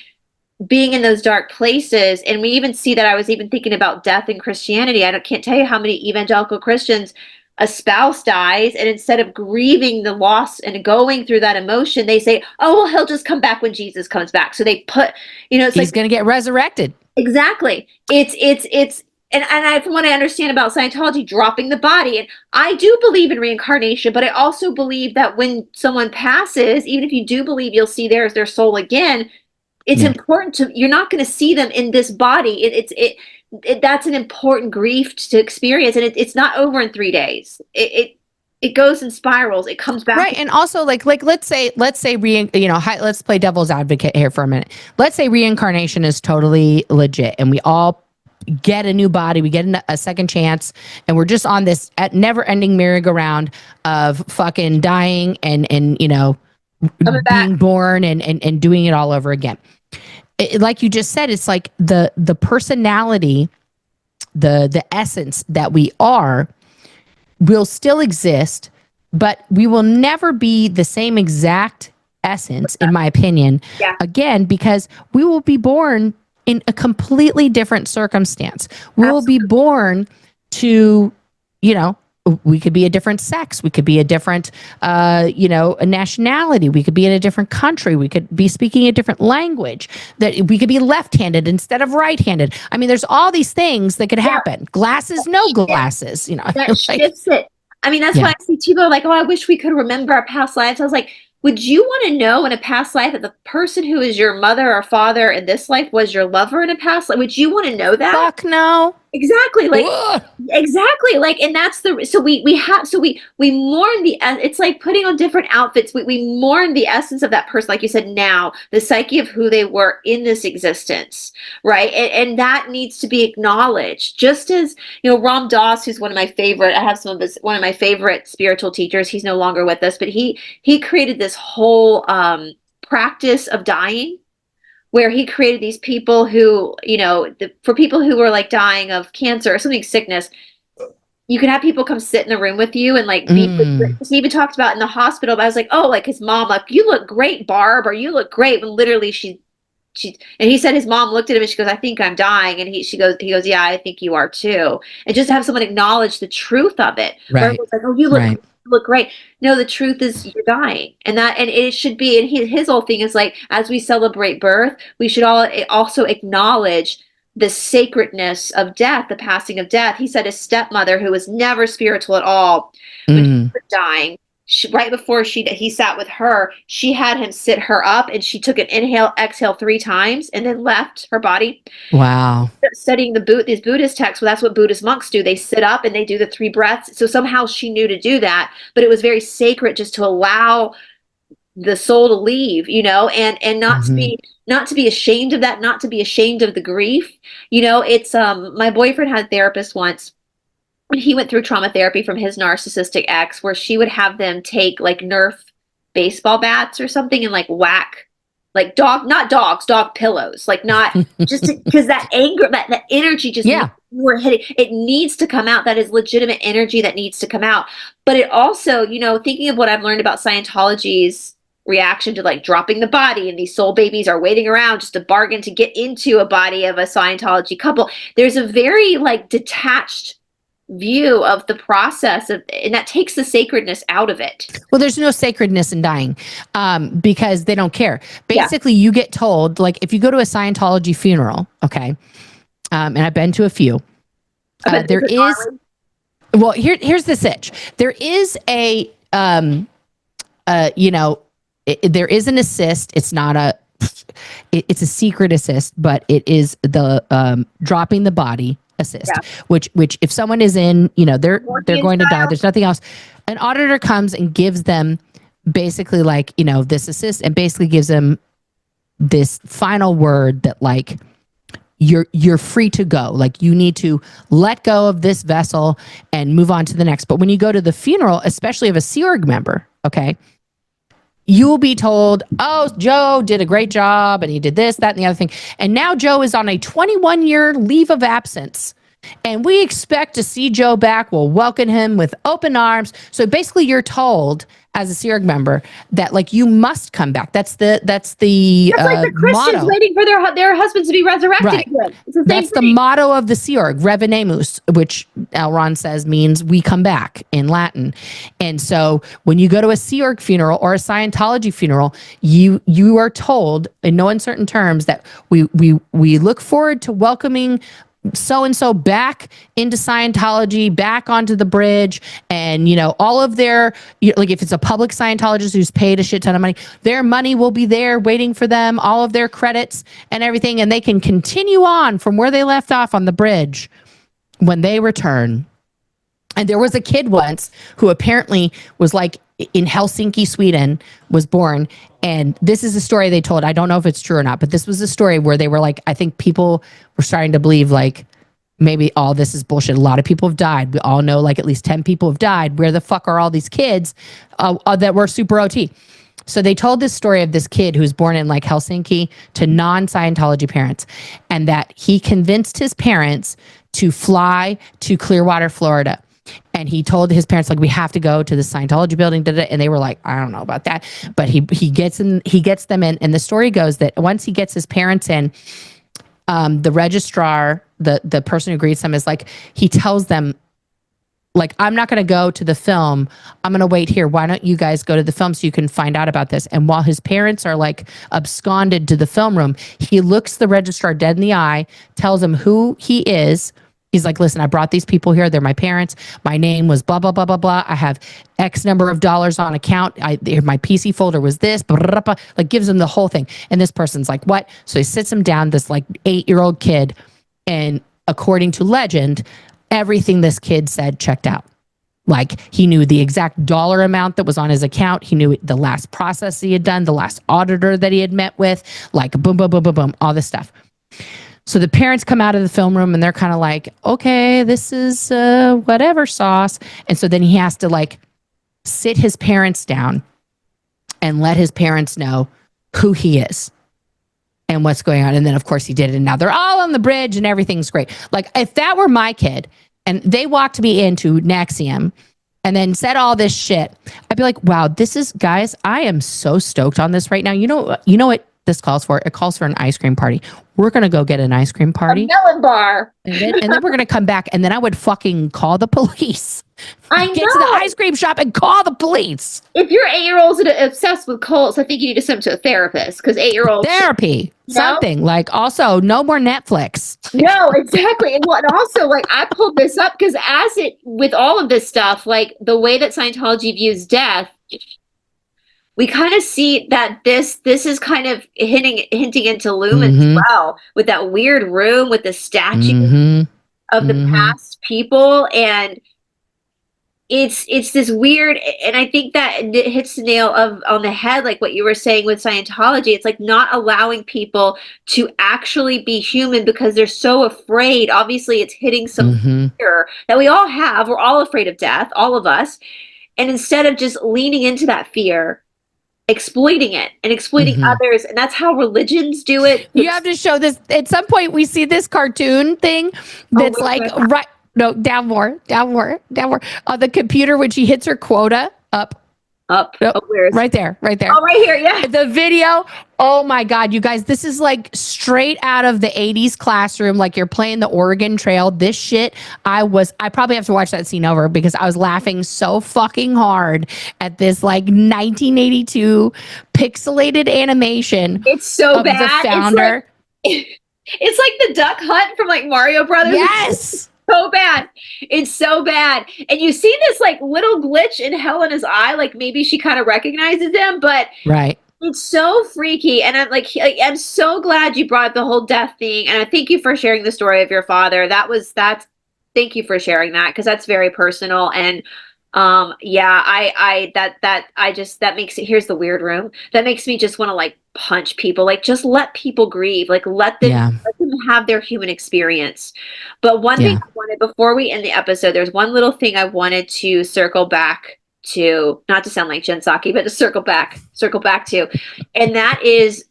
being in those dark places. And we even see that. I was even thinking about death in Christianity. Can't tell you how many evangelical Christians, a spouse dies, and instead of grieving the loss and going through that emotion, they say, oh, well, he'll just come back when Jesus comes back. So they put, you know, it's he's going to get resurrected. Exactly. And from what I understand about Scientology, dropping the body. And I do believe in reincarnation, but I also believe that when someone passes, even if you do believe you'll see their soul again, it's important you're not going to see them in this body. That's an important grief to experience, and it's not over in 3 days. It goes in spirals. It comes back. Right. And also like let's say let's play devil's advocate here for a minute. Let's say reincarnation is totally legit and we all get a new body, we get a second chance, and we're just on this never ending merry-go-round of fucking dying and you know, being born and doing it all over again. Like you just said, it's like the personality, the essence that we are will still exist, but we will never be the same exact essence, in my opinion, again, because we will be born in a completely different circumstance. We will be born to, you know, we could be a different sex. We could be a different, you know, a nationality. We could be in a different country. We could be speaking a different language. That we could be left-handed instead of right-handed. I mean, there's all these things that could happen. Glasses, no glasses. You know, that shifts it. I mean, that's why I see people like, oh, I wish we could remember our past lives. I was like, would you want to know in a past life that the person who is your mother or father in this life was your lover in a past life? Would you want to know that? Fuck no. Exactly. Like, Ugh. exactly. Like, and that's the, so we have, so we mourn the, it's like putting on different outfits. We mourn the essence of that person, like you said, now, the psyche of who they were in this existence, right? And that needs to be acknowledged. Just as, Ram Dass, who's one of my favorite, I have some of his, one of my favorite spiritual teachers. He's no longer with us, but he created this whole practice of dying, where he created these people who, for people who were like dying of cancer or something, sickness, you could have people come sit in the room with you and like be, Mm. he even talked about in the hospital, but I was like, oh, like his mom, like, you look great, Barb, or you look great, when literally and he said his mom looked at him and she goes, I think I'm dying. And he goes, yeah, I think you are too. And just to have someone acknowledge the truth of it, where it Right. was like, oh, you look great. No, the truth is you're dying. And it should be, and his whole thing is like, as we celebrate birth, we should all also acknowledge the sacredness of death, the passing of death. He said his stepmother, who was never spiritual at all, when she Mm. was dying, right before he sat with her, she had him sit her up, and she took an inhale, exhale 3 times, and then left her body. Wow. Studying these Buddhist texts, well, that's what Buddhist monks do. They sit up and they do the 3 breaths. So somehow she knew to do that, but it was very sacred just to allow the soul to leave, and Mhm. not to be ashamed of that, not to be ashamed of the grief. It's my boyfriend had a therapist once when he went through trauma therapy from his narcissistic ex, where she would have them take like Nerf baseball bats or something and like whack, like not dogs, dog pillows, like not just because that anger, that energy just Yeah. we're hitting, it needs to come out. That is legitimate energy that needs to come out. But it also, thinking of what I've learned about Scientology's reaction to like dropping the body, and these soul babies are waiting around just to bargain to get into a body of a Scientology couple. There's a very like detached view of the process of, and that takes the sacredness out of it. Well, there's no sacredness in dying, because they don't care. Yeah. Basically, you get told, like, if you go to a Scientology funeral, okay, and I've been to a few, But there is, well, here's the sitch. There is a, there is an assist. It's not a, it's a secret assist, but it is the dropping the body assist, yeah. which if someone is in, they're Morphine going to die. style. There's nothing else. An auditor comes and gives them basically like, this assist, and basically gives them this final word that like, you're free to go. Like, you need to let go of this vessel and move on to the next. But when you go to the funeral, especially of a Sea Org member, okay, you will be told, oh, Joe did a great job and he did this, that, and the other thing. And now Joe is on a 21-year leave of absence. And we expect to see Joe back. We'll welcome him with open arms. So basically, you're told as a Sea Org member that like you must come back. That's the That's like the Christians motto. waiting for their husbands to be resurrected Right. again. It's the same That's the thing. motto of the Sea Org, Revenemus, which Elron says means we come back in Latin. And so when you go to a Sea Org funeral or a Scientology funeral, you are told in no uncertain terms that we look forward to welcoming so-and-so back into Scientology, back onto the bridge, and all of their, like, if it's a public Scientologist who's paid a shit ton of money, their money will be there waiting for them, all of their credits and everything, and they can continue on from where they left off on the bridge when they return. And there was a kid once who apparently was like in Helsinki, Sweden, was born. And this is a story they told. I don't know if it's true or not, but this was a story where they were like, I think people were starting to believe like maybe all this is bullshit. A lot of people have died. We all know like at least 10 people have died. Where the fuck are all these kids that were super OT? So they told this story of this kid who was born in like Helsinki to non-Scientology parents, and that he convinced his parents to fly to Clearwater, Florida. And he told his parents, like, we have to go to the Scientology building. And they were like, I don't know about that. But he gets them in. And the story goes that once he gets his parents in, the registrar, the person who greets them, is like, he tells them, like, I'm not going to go to the film. I'm going to wait here. Why don't you guys go to the film so you can find out about this? And while his parents are like absconded to the film room, he looks the registrar dead in the eye, tells him who he is. He's like, listen, I brought these people here. They're my parents. My name was blah, blah, blah, blah, blah. I have X number of dollars on account. My PC folder was this, blah, blah, blah, like gives him the whole thing. And this person's like, what? So he sits him down, this like 8-year-old kid, and according to legend, everything this kid said checked out. Like, he knew the exact dollar amount that was on his account. He knew the last process he had done, the last auditor that he had met with, like boom, boom, boom, boom, boom, all this stuff. So the parents come out of the film room and they're kind of like, okay, this is whatever sauce. And so then he has to like sit his parents down and let his parents know who he is and what's going on. And then of course he did it. And now they're all on the bridge and everything's great. Like, if that were my kid and they walked me into Naxium and then said all this shit, I'd be like, wow, this is, guys, I am so stoked on this right now. You know what this calls for? It calls for an ice cream party. We're going to go get an ice cream party. A melon bar. And then we're going to come back and then I would fucking call the police. I Get to the ice cream shop and call the police. If you're 8-year-olds that are obsessed with cults, I think you need to send them to a therapist, because 8-year-olds... Therapy. Something. Like, also, no more Netflix. No, exactly. And also, like, I pulled this up because with all of this stuff, like, the way that Scientology views death, we kind of see that this is kind of hinting into Lumen as well, with that weird room with the statue of the past people. And it's this weird, and I think that it hits the nail on the head, like what you were saying with Scientology. It's like not allowing people to actually be human because they're so afraid. Obviously, it's hitting some fear that we all have. We're all afraid of death, all of us. And instead of just leaning into that fear, exploiting it and exploiting others, and that's how religions do it. You have to show this. At some point, we see this cartoon thing that's right. No, down more. On the computer, when she hits her quota, up. Nope, right there. Oh, right here, yeah. The video. Oh my God, you guys, this is like straight out of the 80s classroom. Like, you're playing the Oregon Trail. This shit, I probably have to watch that scene over because I was laughing so fucking hard at this like 1982 pixelated animation. It's so bad. The founder. It's like the Duck Hunt from like Mario Brothers. Yes. So bad. It's so bad. And you see this like little glitch in Helena's eye, like maybe she kind of recognizes him, but right. It's so freaky. And I'm so glad you brought up the whole death thing. And I thank you for sharing the story of your father. Thank you for sharing that, because that's very personal. And that makes it, here's the weird room, that makes me just want to like punch people. Like, just let people grieve, like let them have their human experience. But one thing I wanted, before we end the episode, there's one little thing I wanted to circle back to, not to sound like Jen Psaki, but to circle back to, and that is,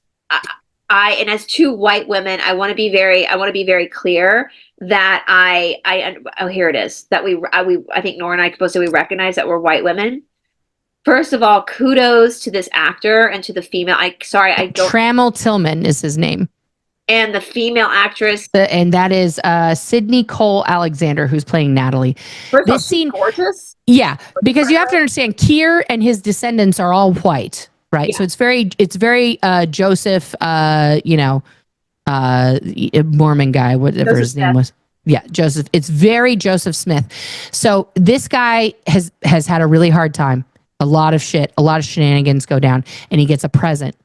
and as two white women, I want to be very clear that here it is, that I think Nora and I both said we recognize that we're white women. First of all, kudos to this actor and to the female. Trammell Tillman is his name. And the female actress. And that is Sydney Cole Alexander, who's playing Natalie. First of all, she's gorgeous. Yeah, because you have to understand, Kier and his descendants are all white, right? Yeah. So it's very Joseph, Mormon guy, whatever his name was. Yeah, Joseph. It's very Joseph Smith. So this guy has had a really hard time. A lot of shenanigans go down, and he gets a present.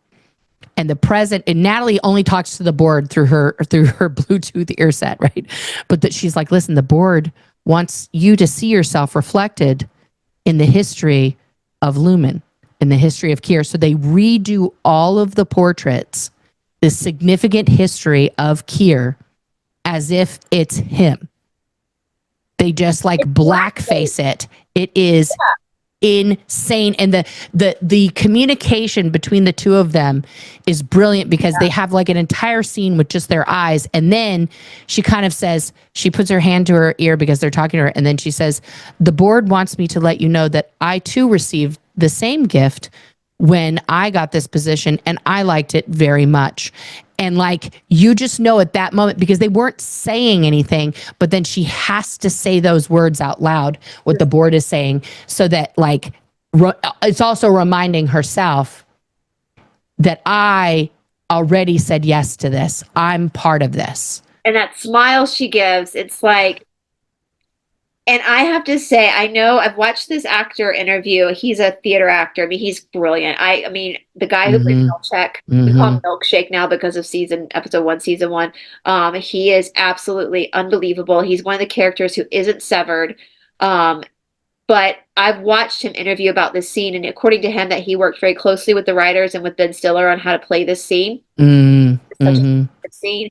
And the present, and Natalie only talks to the board through her Bluetooth ear set, right? But she's like, listen, the board wants you to see yourself reflected in the history of Lumen, in the history of Kier. So they redo all of the portraits, the significant history of Kier, as if it's him. They just like blackface it. It is insane. And the communication between the two of them is brilliant, because they have like an entire scene with just their eyes. And then she kind of says, she puts her hand to her ear because they're talking to her. And then she says, the board wants me to let you know that I too received the same gift when I got this position, and I liked it very much. And like, you just know at that moment, because they weren't saying anything, but then she has to say those words out loud, what the board is saying, so that like, it's also reminding herself that I already said yes to this. I'm part of this. And that smile she gives, it's like, And I have to say, I know I've watched this actor interview. He's a theater actor. I mean, he's brilliant. I mean, the guy who plays Mm-hmm. Milkshake, we call him Mm-hmm. Milkshake now because of episode one, season one. He is absolutely unbelievable. He's one of the characters who isn't severed. But I've watched him interview about this scene, and according to him, that he worked very closely with the writers and with Ben Stiller on how to play this scene. It's such a Mm-hmm. good scene.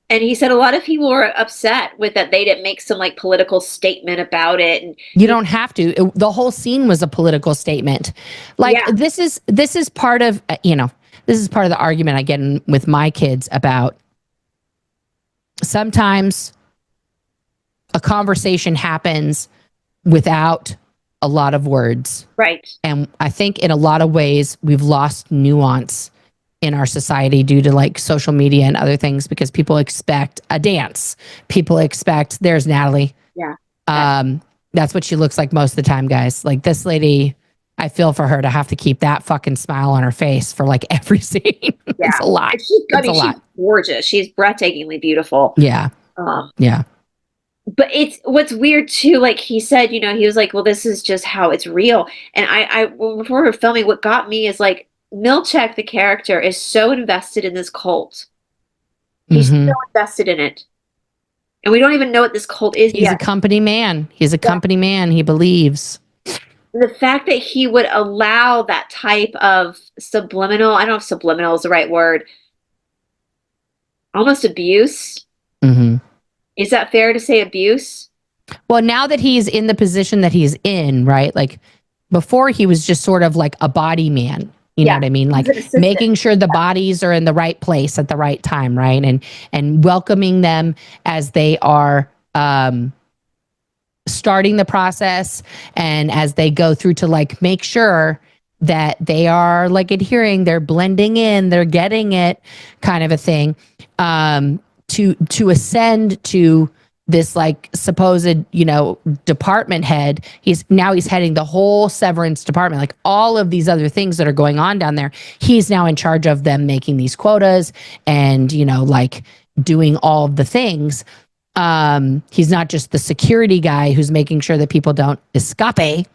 And he said a lot of people were upset with that they didn't make some like political statement about it. And You don't have to. The whole scene was a political statement. Like yeah, this is part of this is part of the argument I get in with my kids about sometimes a conversation happens without a lot of words. right. And I think in a lot of ways we've lost nuance in our society due to like social media and other things because people expect a dance. People expect there's Natalie. Yeah. That's what she looks like most of the time, guys. Like this lady, I feel for her to have to keep that fucking smile on her face for like every scene. Yeah. It's a lot. She's gorgeous. She's breathtakingly beautiful. Yeah. Yeah. But it's what's weird too, like he said, he was like, well, this is just how it's real. And I before we were filming, what got me is like Milchek, the character, is so invested in this cult. He's so invested in it. And we don't even know what this cult is He's yet. a company man. He's a company man. He believes. The fact that he would allow that type of subliminal, I don't know if subliminal is the right word, almost abuse. Mm-hmm. Is that fair to say abuse? Well, now that he's in the position that he's in, right? Like before he was just sort of like a body man. You know what I mean? Like making sure the bodies are in the right place at the right time, right? And welcoming them as they are starting the process and as they go through to like make sure that they are like adhering, they're blending in, they're getting it, kind of a thing. To ascend to this like supposed, department head. He's heading the whole Severance department, like all of these other things that are going on down there. He's now in charge of them making these quotas and, like doing all of the things. He's not just the security guy who's making sure that people don't escape.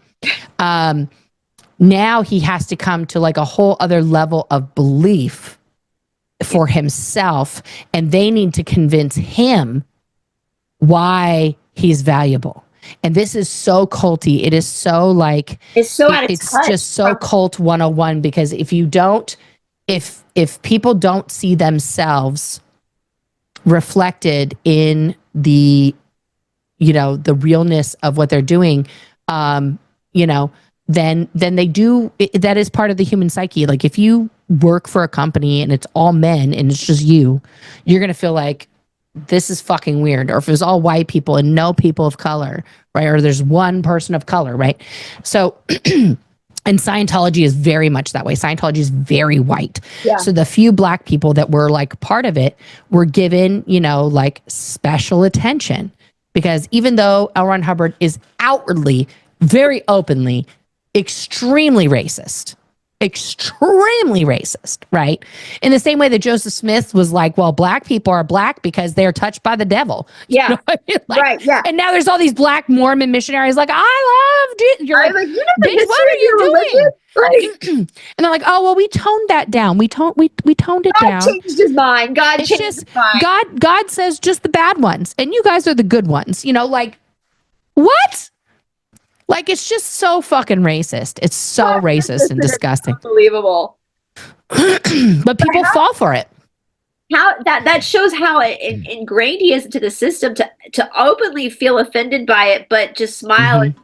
Now he has to come to like a whole other level of belief for himself, and they need to convince him why he's valuable. And this is so culty. It is so like it's so out of it's touch just so cult 101 because if people don't see themselves reflected in the the realness of what they're doing, then they do. That is part of the human psyche. Like if you work for a company and it's all men and it's just you're gonna feel like this is fucking weird. Or if it was all white people and no people of color, right? Or there's one person of color, right? So, and Scientology is very much that way. Scientology is very white. Yeah. So the few black people that were like part of it were given, like special attention because even though L. Ron Hubbard is outwardly, very openly, extremely racist, right? In the same way that Joseph Smith was like, well, black people are black because they're touched by the devil. Yeah. You know what I mean? Like, right. Yeah. And now there's all these black Mormon missionaries like, I love Jesus. You're like, bitch, what are you doing? Like, and they're like, oh, well, we toned that down. We toned it down. God changed his mind. God changed his mind. God says just the bad ones. And you guys are the good ones. Like, what? Like, it's just so fucking racist. It's so racist and disgusting. Unbelievable. But people fall for it. How that shows how ingrained he is into the system to openly feel offended by it, but just smile. Mm-hmm.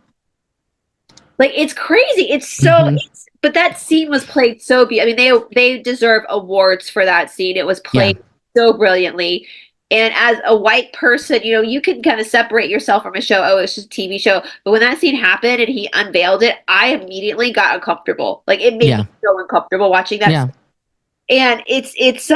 Like, it's crazy. It's so, but that scene was played so beautifully. I mean, they deserve awards for that scene. It was played so brilliantly. And as a white person, you can kind of separate yourself from a show. Oh, it's just a TV show. But when that scene happened and he unveiled it, I immediately got uncomfortable. Like it made me so uncomfortable watching that. Yeah. And it's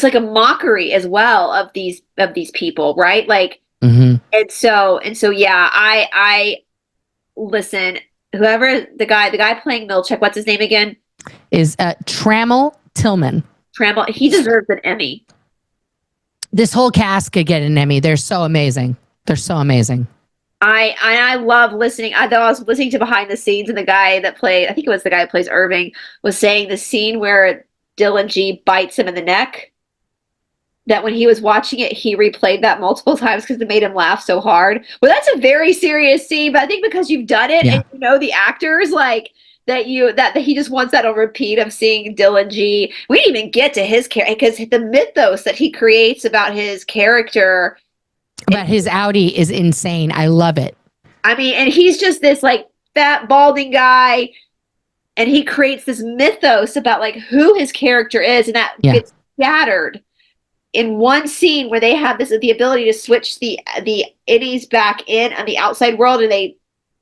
like a mockery as well of these people, right? Like, and so yeah, I listen. Whoever the guy playing Milchek, what's his name again? Is Trammell Tillman. Trammell. He deserves an Emmy. This whole cast could get an Emmy. They're so amazing. They're so amazing. I love listening. I thought I was listening to behind the scenes, and the guy that played, I think it was the guy that plays Irving, was saying the scene where Dylan G bites him in the neck. That when he was watching it, he replayed that multiple times because it made him laugh so hard. Well, that's a very serious scene, but I think because you've done it Yeah. and you know the actors, like that he just wants that on repeat of seeing Dylan G. We didn't even get to his character because the mythos that he creates about his character. But his Audi is insane. I love it. I mean, and he's just this like fat, balding guy, and he creates this mythos about like who his character is, and that gets scattered in one scene where they have the ability to switch the innies back in on the outside world, and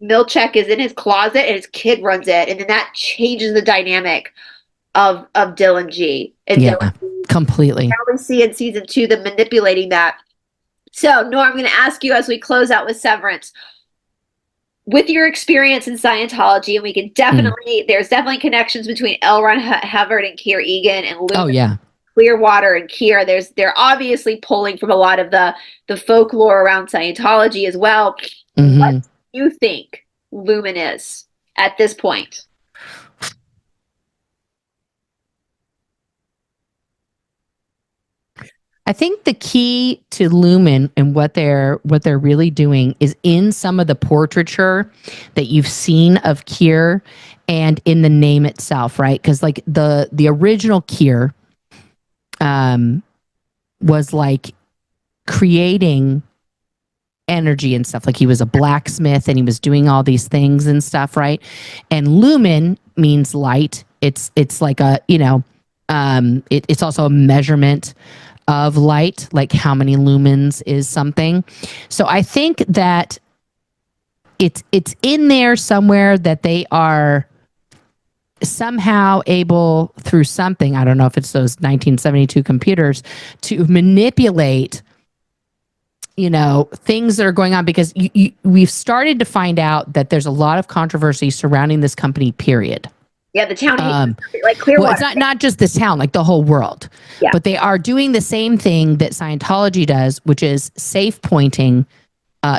Milchek is in his closet and his kid runs it, and then that changes the dynamic of Dylan G. And Dylan G, completely. Now we see in season 2 them manipulating that. So, Nora, I'm going to ask you as we close out with Severance, with your experience in Scientology, and we can definitely, there's definitely connections between L. Ron Hubbard and Kier Eagan and Luke. Oh, yeah. Clearwater and Kier. They're obviously pulling from a lot of the folklore around Scientology as well. Mm-hmm. What do you think Lumen is at this point? I think the key to Lumen and what they're really doing is in some of the portraiture that you've seen of Kier and in the name itself, right? Because like the original Kier was like creating energy and stuff. Like he was a blacksmith and he was doing all these things and stuff, right? And Lumen means light. It's like a, it's also a measurement of light, like how many lumens is something. So I think that it's in there somewhere that they are somehow able through something, I don't know if it's those 1972 computers, to manipulate things that are going on, because we've started to find out that there's a lot of controversy surrounding this company, period. Yeah, the town, like Clearwater. Well, it's not just this town, like the whole world. Yeah. But they are doing the same thing that Scientology does, which is safe pointing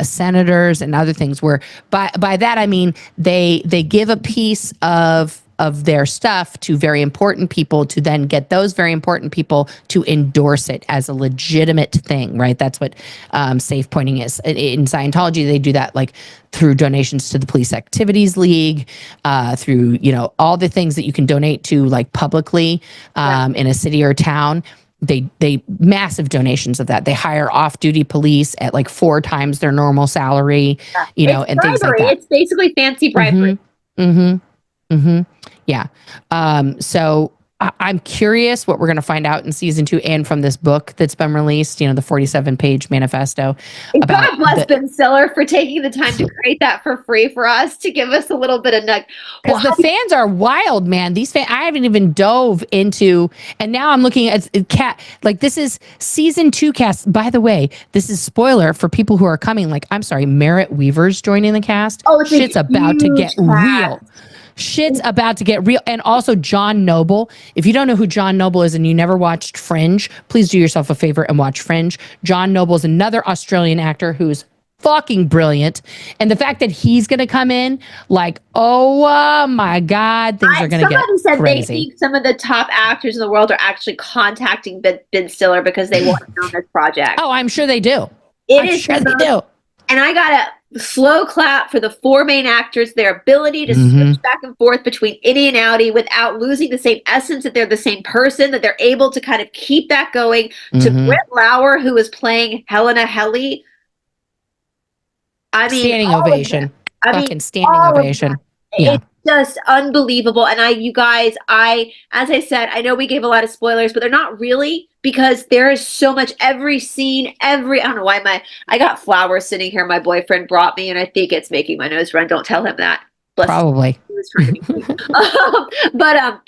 senators and other things, where by that I mean they give a piece of their stuff to very important people to then get those very important people to endorse it as a legitimate thing, right? That's what safe pointing is. In Scientology, they do that like through donations to the Police Activities League, through, all the things that you can donate to like publicly in a city or town. They massive donations of that. They hire off-duty police at like 4 times their normal salary, and bribery. Things like that. It's basically fancy bribery. Yeah. So I'm curious what we're going to find out in season 2 and from this book that's been released, the 47-page manifesto. God bless Ben Stiller for taking the time to create that for free for us, to give us a little bit of nug. Because the fans are wild, man. These fans, I haven't even dove into, and now I'm looking at like this is season 2 cast. By the way, this is spoiler for people who are coming. Like, I'm sorry, Merritt Weaver's joining the cast. Oh, shit's about to get real. Shit's about to get real. And also John Noble. If you don't know who John Noble is and you never watched Fringe, please do yourself a favor and watch Fringe. John Noble is another Australian actor who's fucking brilliant. And the fact that he's going to come in, like, oh my God, things are going to get crazy. Somebody said they think some of the top actors in the world are actually contacting Ben Stiller because they want him on this project. Oh, I'm sure they do. I'm sure they do. And I got a slow clap for the 4 main actors, their ability to switch back and forth between innie and outie without losing the same essence, that they're the same person, that they're able to kind of keep that going. To Brett Lauer, who is playing Helena Helly. I mean, standing ovation. Fucking standing ovation. Yeah. It's just unbelievable. And you guys, as I said, I know we gave a lot of spoilers, but they're not really, because there is so much, every scene, I don't know why I got flowers sitting here my boyfriend brought me, and I think it's making my nose run. Don't tell him that. Probably. He was trying to be but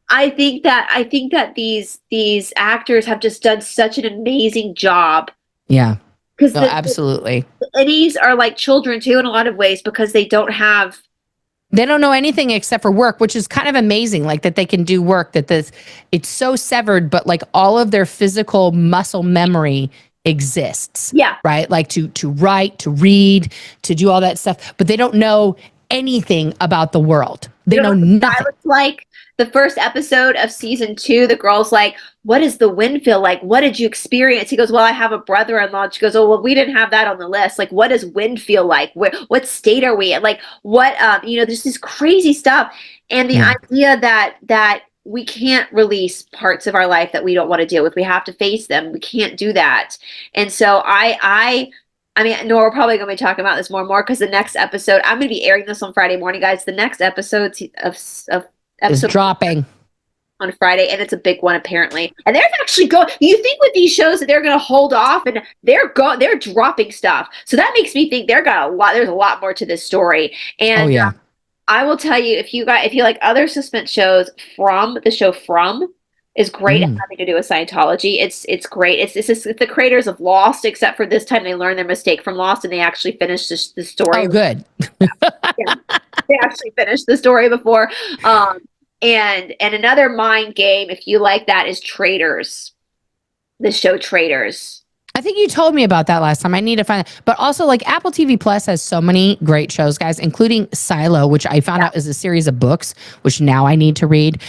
I think that these actors have just done such an amazing job. Yeah. Because absolutely. The innies are like children too in a lot of ways, because they don't know anything except for work, which is kind of amazing. Like that they can do work, it's so severed, but like all of their physical muscle memory exists. Yeah. Right? Like to write, to read, to do all that stuff, but they don't know anything about the world. They know nothing. It's like the first episode of season 2, the girl's like, what does the wind feel like? What did you experience? He goes, well, I have a brother-in-law. She goes, oh, well, we didn't have that on the list. Like, what does wind feel like? What state are we in? Like, what, there's this crazy stuff. And the idea that we can't release parts of our life that we don't want to deal with. We have to face them. We can't do that. And so I mean, Nora, we're probably going to be talking about this more and more because the next episode, I'm going to be airing this on Friday morning, guys. The next episode Is dropping on Friday, and it's a big one apparently. And they're actually going. You think with these shows that they're going to hold off, and they're dropping stuff. So that makes me think there's a lot more to this story. And I will tell you, if you like other suspense shows, the show From is great at having to do with Scientology. It's great. It's the creators of Lost, except for this time they learned their mistake from Lost and they actually finished the story. Oh, good. Yeah. They actually finished the story before. And another mind game, if you like that, is Traitors. The show Traitors. I think you told me about that last time. I need to find it. But also, like, Apple TV Plus has so many great shows, guys, including Silo, which I found out is a series of books, which now I need to read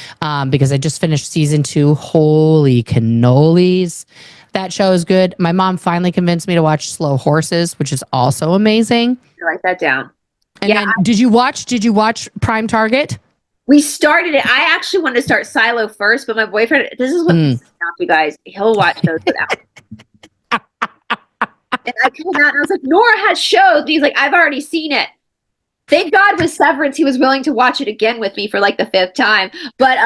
because I just finished season 2. Holy cannolis. That show is good. My mom finally convinced me to watch Slow Horses, which is also amazing. Write that down. And then, did you watch Prime Target? We started it. I actually wanted to start Silo first, but my boyfriend, this is what pisses me off, you guys. He'll watch those without. And I came out and I was like, Nora has shows. And he's like, I've already seen it. Thank God with Severance, he was willing to watch it again with me for like the 5th time. But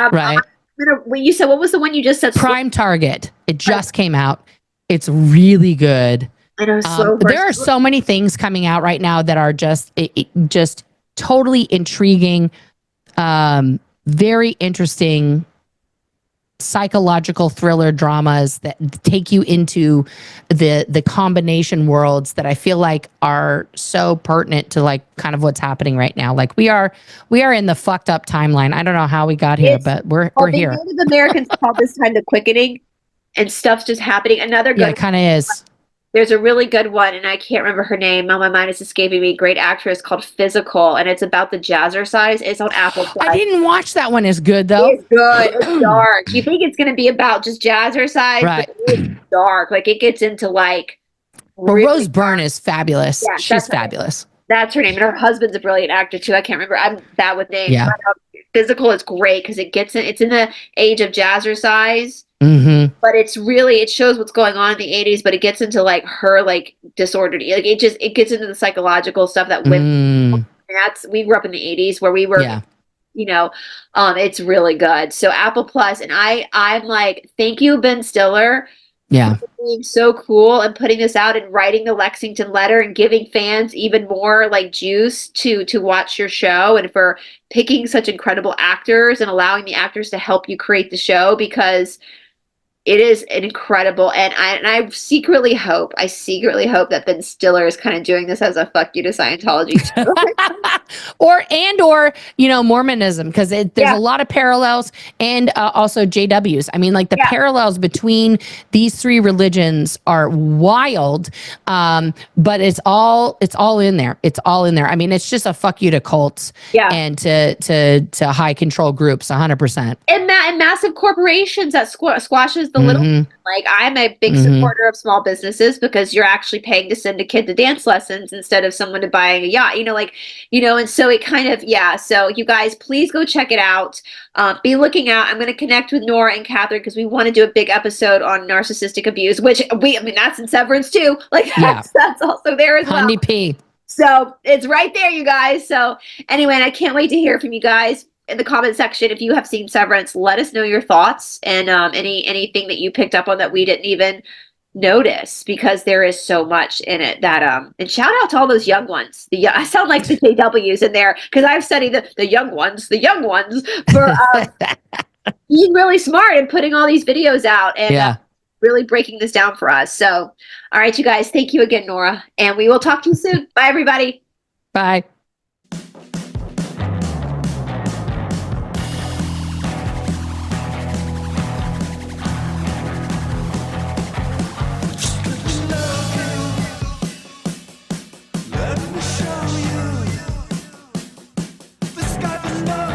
when you said, what was the one you just said? Prime Target. It just came out. It's really good. I know. There are so many things coming out right now that are just totally intriguing, very interesting psychological thriller dramas that take you into the combination worlds that I feel like are so pertinent to like kind of what's happening right now. Like we are in the fucked up timeline. I don't know how we got here, but we're here. Native Americans call this time the quickening, and stuff's just happening. Another good it kind of is. There's a really good one, and I can't remember her name. Now my mind is escaping me. Great actress called Physical, and it's about the jazzercise. It's on Apple Plus. I didn't watch that one. It's good though. It's good. It's dark. You think it's going to be about just jazzercise, right? But it's dark. Like it gets into like. Well, Rose Byrne is fabulous. Yeah, she's fabulous. That's her name, and her husband's a brilliant actor too. I can't remember. I'm bad with names. Yeah. Physical is great because it's in the age of jazzercise. Mm-hmm. But it shows what's going on in the 80s, but it gets into like her like disordered, like it gets into the psychological stuff that women, and we grew up in the 80s where we were, it's really good. So Apple Plus, and I'm like, thank you, Ben Stiller. Yeah. For being so cool and putting this out and writing the Lexington letter and giving fans even more like juice to watch your show, and for picking such incredible actors and allowing the actors to help you create the show, because it is an incredible, and I secretly hope that Ben Stiller is kind of doing this as a fuck you to Scientology or Mormonism, because there's a lot of parallels, and also JWs. I mean, like the parallels between these 3 religions are wild, but it's all in there. It's all in there. I mean, it's just a fuck you to cults and to high control groups, 100%. And massive corporations that squashes the little. Like, I'm a big supporter of small businesses because you're actually paying to send a kid to dance lessons instead of someone to buying a yacht, and so it kind of, so you guys, please go check it out. Be looking out. I'm going to connect with Nora and Catherine because we want to do a big episode on narcissistic abuse, which that's in Severance too. Like that's also there as well. P. So it's right there, you guys. So anyway, and I can't wait to hear from you guys in the comment section. If you have seen Severance, let us know your thoughts and anything that you picked up on that we didn't even notice, because there is so much in it that and shout out to all those young ones. I sound like the JWs in there because I've studied the young ones for being really smart and putting all these videos out and really breaking this down for us. So all right, you guys, thank you again, Nora, and we will talk to you soon. Bye, everybody. Bye. know.